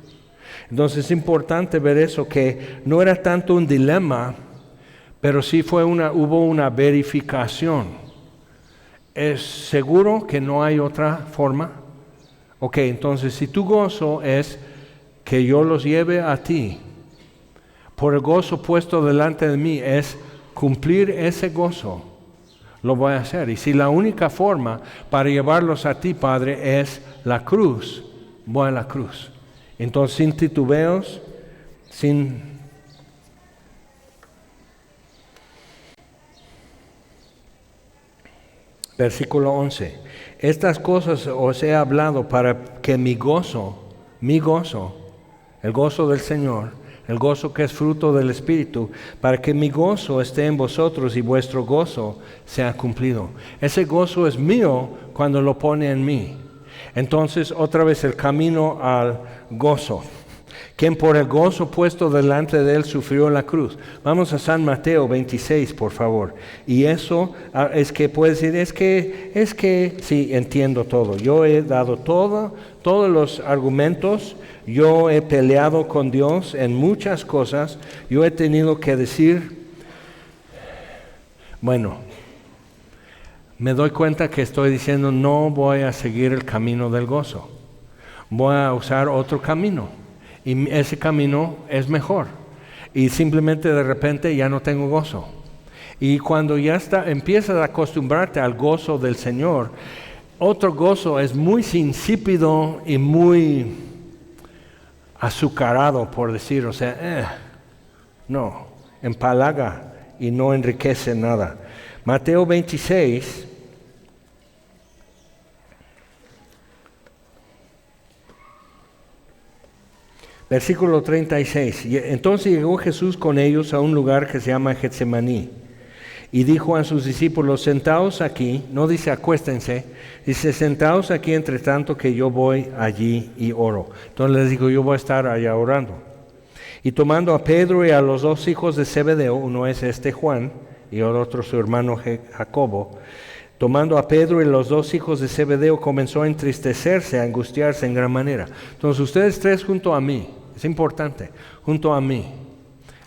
Entonces es importante ver eso, que no era tanto un dilema, pero sí hubo una verificación. ¿Es seguro que no hay otra forma? Ok, entonces si tu gozo es que yo los lleve a ti, por el gozo puesto delante de mí es cumplir ese gozo, lo voy a hacer. Y si la única forma para llevarlos a ti, Padre, es la cruz, voy a la cruz. Entonces, sin titubeos, Versículo 11. Estas cosas os he hablado para que mi gozo, el gozo del Señor, el gozo que es fruto del Espíritu, para que mi gozo esté en vosotros y vuestro gozo sea cumplido. Ese gozo es mío cuando lo pone en mí. Entonces, otra vez el camino al gozo. Quien por el gozo puesto delante de él sufrió la cruz. Vamos a San Mateo 26, por favor. Y eso es que puede decir, es que, sí, entiendo todo. Yo he dado todos los argumentos. Yo he peleado con Dios en muchas cosas. Yo he tenido que decir, bueno, me doy cuenta que estoy diciendo, no voy a seguir el camino del gozo. Voy a usar otro camino. Y ese camino es mejor. Y simplemente de repente ya no tengo gozo. Y cuando ya empiezas a acostumbrarte al gozo del Señor, otro gozo es muy insípido y muy azucarado, por decir. O sea, no, empalaga y no enriquece nada. Mateo 26. Versículo 36. Entonces llegó Jesús con ellos a un lugar que se llama Getsemaní. Y dijo a sus discípulos, sentaos aquí, no dice acuéstense, dice sentaos aquí entre tanto que yo voy allí y oro. Entonces les digo, yo voy a estar allá orando. Y tomando a Pedro y a los dos hijos de Zebedeo, uno es Juan y el otro su hermano Jacobo, tomando a Pedro y los dos hijos de Zebedeo, comenzó a entristecerse, a angustiarse en gran manera. Entonces ustedes tres junto a mí, es importante, junto a mí.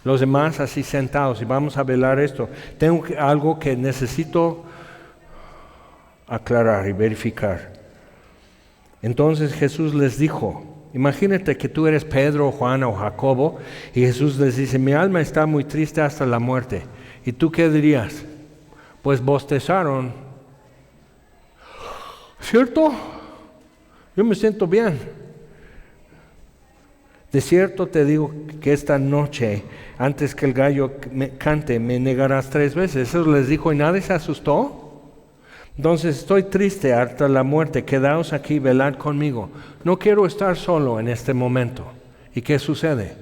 Los demás así sentados, y vamos a velar esto. Tengo algo que necesito aclarar y verificar. Entonces Jesús les dijo, imagínate que tú eres Pedro, Juan o Jacobo, y Jesús les dice, mi alma está muy triste hasta la muerte. ¿Y tú qué dirías? Pues bostezaron. ¿Cierto? Yo me siento bien. De cierto te digo que esta noche, antes que el gallo cante, me negarás 3 veces. Eso les dijo y nadie se asustó. Entonces estoy triste hasta la muerte, quedaos aquí, velad conmigo. No quiero estar solo en este momento. ¿Y qué sucede?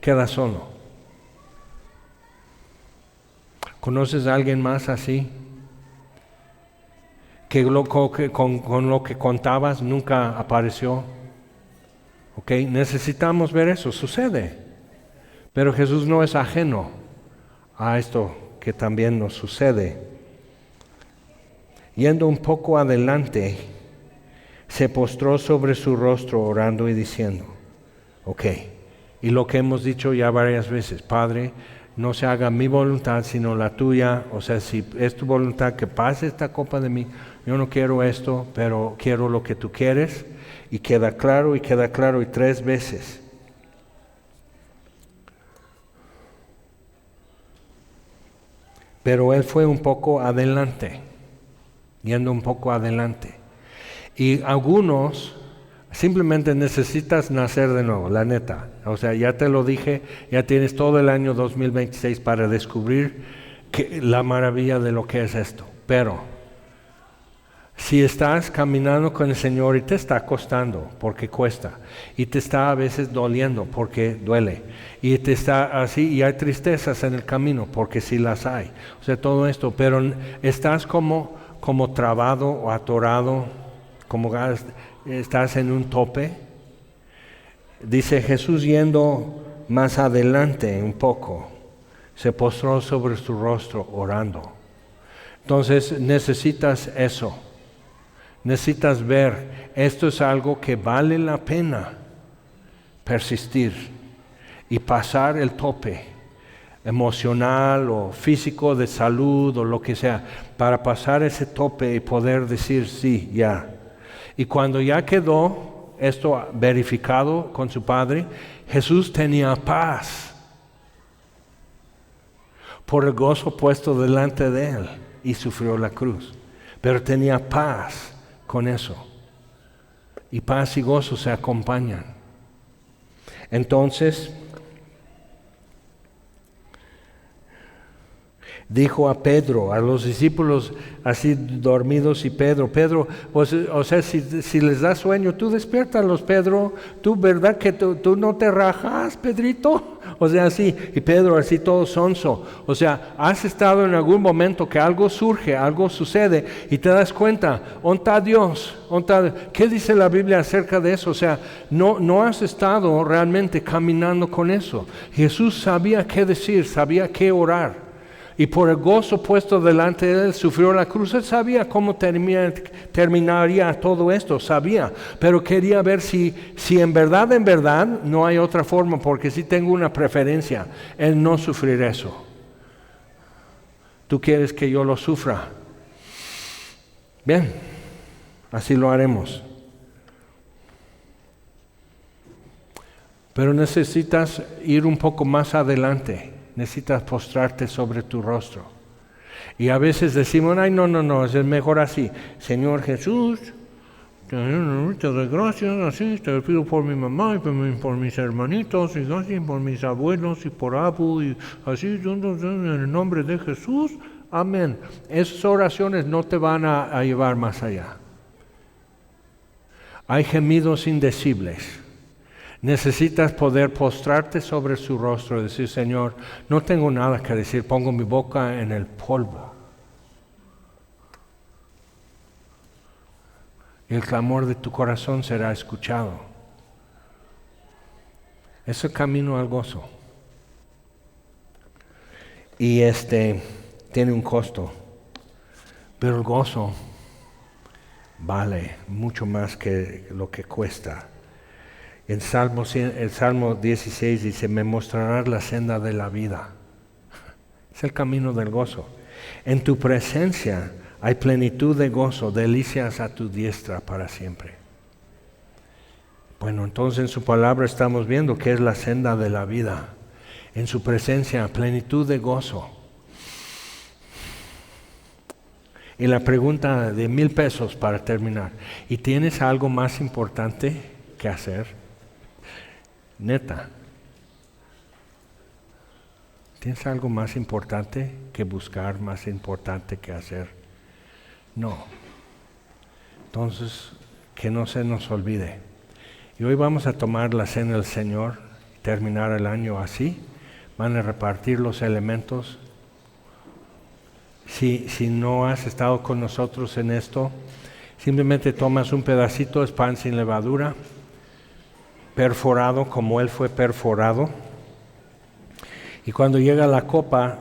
Queda solo. ¿Conoces a alguien más así? con lo que contabas nunca apareció. ¿Ok? Necesitamos ver eso, sucede. Pero Jesús no es ajeno a esto que también nos sucede. Yendo un poco adelante, se postró sobre su rostro orando y diciendo, ok, y lo que hemos dicho ya varias veces, Padre, no se haga mi voluntad sino la tuya, o sea, si es tu voluntad que pase esta copa de mí, yo no quiero esto, pero quiero lo que tú quieres, y queda claro, y 3 veces. Pero él fue un poco adelante, yendo un poco adelante. Y algunos simplemente necesitas nacer de nuevo, la neta. O sea, ya te lo dije, ya tienes todo el año 2026 para descubrir la maravilla de lo que es esto. Pero si estás caminando con el Señor y te está costando, porque cuesta, y te está a veces doliendo, porque duele, y te está así, y hay tristezas en el camino, porque sí las hay. O sea, todo esto, pero estás como trabado o atorado, como estás en un tope. Dice Jesús, yendo más adelante un poco, se postró sobre su rostro orando. Entonces necesitas eso, necesitas ver, esto es algo que vale la pena persistir y pasar el tope emocional o físico, de salud o lo que sea, para pasar ese tope y poder decir sí, ya. Y cuando ya quedó esto verificado con su Padre, Jesús tenía paz por el gozo puesto delante de él y sufrió la cruz. Pero tenía paz con eso. Y paz y gozo se acompañan. Entonces dijo a Pedro, a los discípulos así dormidos, y Pedro, o sea, si les da sueño, tú despiértalos, Pedro, tú, ¿verdad que tú no te rajas, Pedrito? O sea, así, y Pedro así todo sonso. O sea, has estado en algún momento que algo surge, algo sucede, y te das cuenta, ¿dónde está Dios? ¿Qué dice la Biblia acerca de eso? O sea, no has estado realmente caminando con eso. Jesús sabía qué decir, sabía qué orar. Y por el gozo puesto delante de él, sufrió la cruz. Él sabía cómo terminaría todo esto, sabía. Pero quería ver si en verdad, no hay otra forma, porque sí tengo una preferencia en no sufrir eso. ¿Tú quieres que yo lo sufra? Bien, así lo haremos. Pero necesitas ir un poco más adelante. Necesitas postrarte sobre tu rostro. Y a veces decimos, ay, no, es mejor así. Señor Jesús, te doy gracias, así, te pido por mi mamá y por mis hermanitos, y así, por mis abuelos y por Abu, y así, en el nombre de Jesús, amén. Esas oraciones no te van a llevar más allá. Hay gemidos indecibles. Necesitas poder postrarte sobre su rostro y decir, Señor, no tengo nada que decir, pongo mi boca en el polvo. Y el clamor de tu corazón será escuchado. Es el camino al gozo. Y tiene un costo, pero el gozo vale mucho más que lo que cuesta. El Salmo 16 dice, me mostrarás la senda de la vida. Es el camino del gozo. En tu presencia hay plenitud de gozo, delicias a tu diestra para siempre. Bueno, entonces en su palabra estamos viendo que es la senda de la vida. En su presencia, plenitud de gozo. Y la pregunta de $1,000 para terminar. ¿Y tienes algo más importante que hacer? Neta, ¿tienes algo más importante que buscar, más importante que hacer? No. Entonces, que no se nos olvide. Y hoy vamos a tomar la cena del Señor y terminar el año así. Van a repartir los elementos. si no has estado con nosotros en esto, simplemente tomas un pedacito de pan sin levadura, perforado como Él fue perforado, y cuando llega la copa,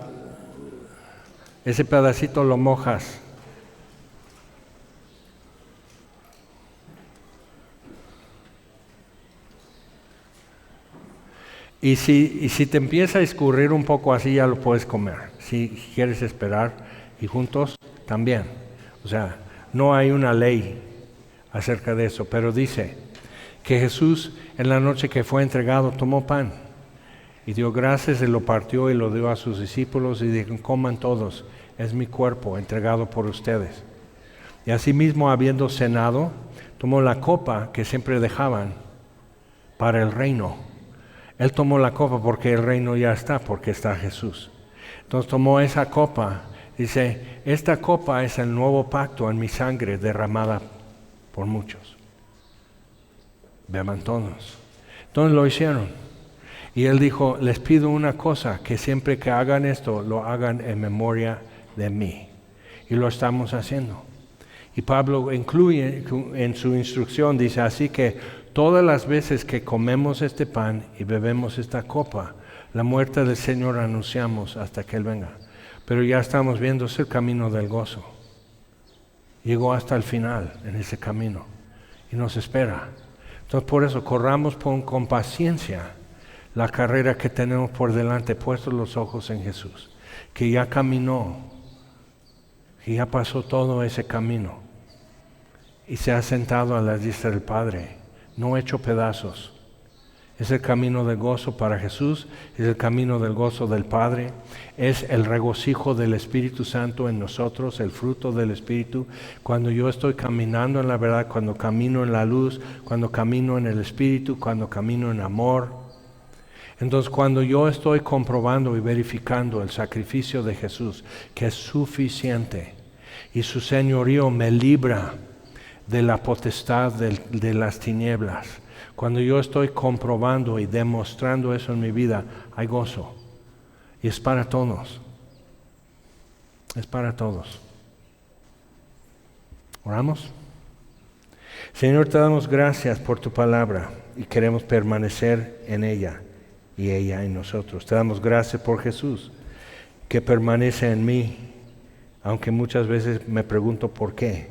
ese pedacito lo mojas. Y si te empieza a escurrir un poco así, ya lo puedes comer. Si quieres esperar y juntos, también. O sea, no hay una ley acerca de eso, pero dice que Jesús en la noche que fue entregado tomó pan y dio gracias y lo partió y lo dio a sus discípulos y dijo: coman todos, es mi cuerpo entregado por ustedes. Y asimismo, habiendo cenado, tomó la copa que siempre dejaban para el reino. Él tomó la copa porque el reino ya está, porque está Jesús. Entonces tomó esa copa, dice: esta copa es el nuevo pacto en mi sangre derramada por muchos. Beban todos. Entonces lo hicieron. Y Él dijo: les pido una cosa, que siempre que hagan esto, lo hagan en memoria de mí. Y lo estamos haciendo. Y Pablo incluye en su instrucción, dice: así que todas las veces que comemos este pan y bebemos esta copa, la muerte del Señor anunciamos hasta que Él venga. Pero ya estamos viendo ese camino del gozo. Llegó hasta el final en ese camino y nos espera. Entonces por eso corramos con paciencia la carrera que tenemos por delante, puestos los ojos en Jesús, que ya caminó, que ya pasó todo ese camino y se ha sentado a la diestra del Padre, no hecho pedazos. Es el camino del gozo para Jesús, es el camino del gozo del Padre, es el regocijo del Espíritu Santo en nosotros, el fruto del Espíritu. Cuando yo estoy caminando en la verdad, cuando camino en la luz, cuando camino en el Espíritu, cuando camino en amor. Entonces, cuando yo estoy comprobando y verificando el sacrificio de Jesús, que es suficiente, y su señorío me libra de la potestad de las tinieblas, cuando yo estoy comprobando y demostrando eso en mi vida, hay gozo. Y es para todos. Es para todos. ¿Oramos? Señor, te damos gracias por tu palabra y queremos permanecer en ella y ella en nosotros. Te damos gracias por Jesús, que permanece en mí, aunque muchas veces me pregunto por qué.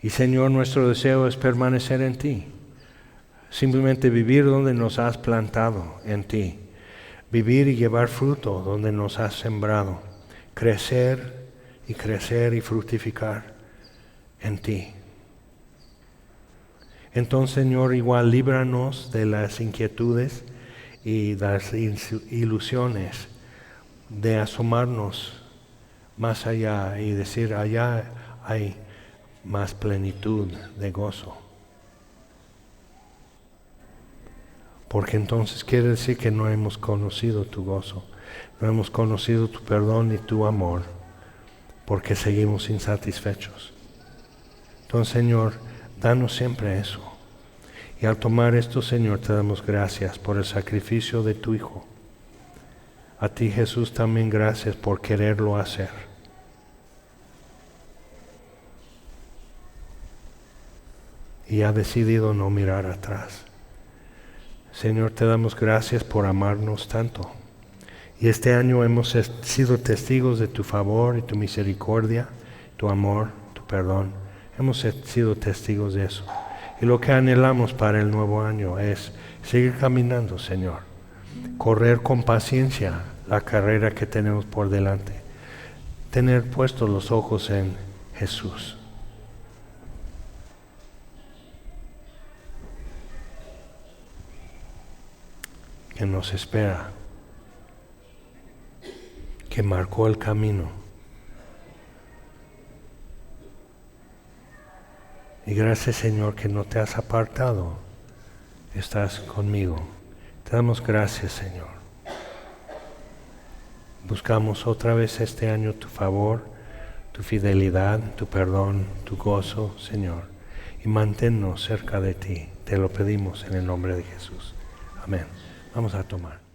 Y Señor, nuestro deseo es permanecer en ti. Simplemente vivir donde nos has plantado en ti. Vivir y llevar fruto donde nos has sembrado. Crecer y fructificar en ti. Entonces, Señor, igual líbranos de las inquietudes y las ilusiones de asomarnos más allá y decir: allá hay más plenitud de gozo. Porque entonces quiere decir que no hemos conocido tu gozo, no hemos conocido tu perdón y tu amor, porque seguimos insatisfechos. Entonces, Señor, danos siempre eso. Y al tomar esto, Señor, te damos gracias por el sacrificio de tu Hijo. A ti, Jesús, también gracias por quererlo hacer. Y ha decidido no mirar atrás. Señor, te damos gracias por amarnos tanto. Y este año hemos sido testigos de tu favor y tu misericordia, tu amor, tu perdón. Hemos sido testigos de eso. Y lo que anhelamos para el nuevo año es seguir caminando, Señor. Correr con paciencia la carrera que tenemos por delante. Tener puestos los ojos en Jesús. Que nos espera, que marcó el camino. Y gracias, Señor, que no te has apartado, estás conmigo. Te damos gracias, Señor. Buscamos otra vez este año tu favor, tu fidelidad, tu perdón, tu gozo, Señor. Y manténnos cerca de ti. Te lo pedimos en el nombre de Jesús. Amén. Vamos a tomar.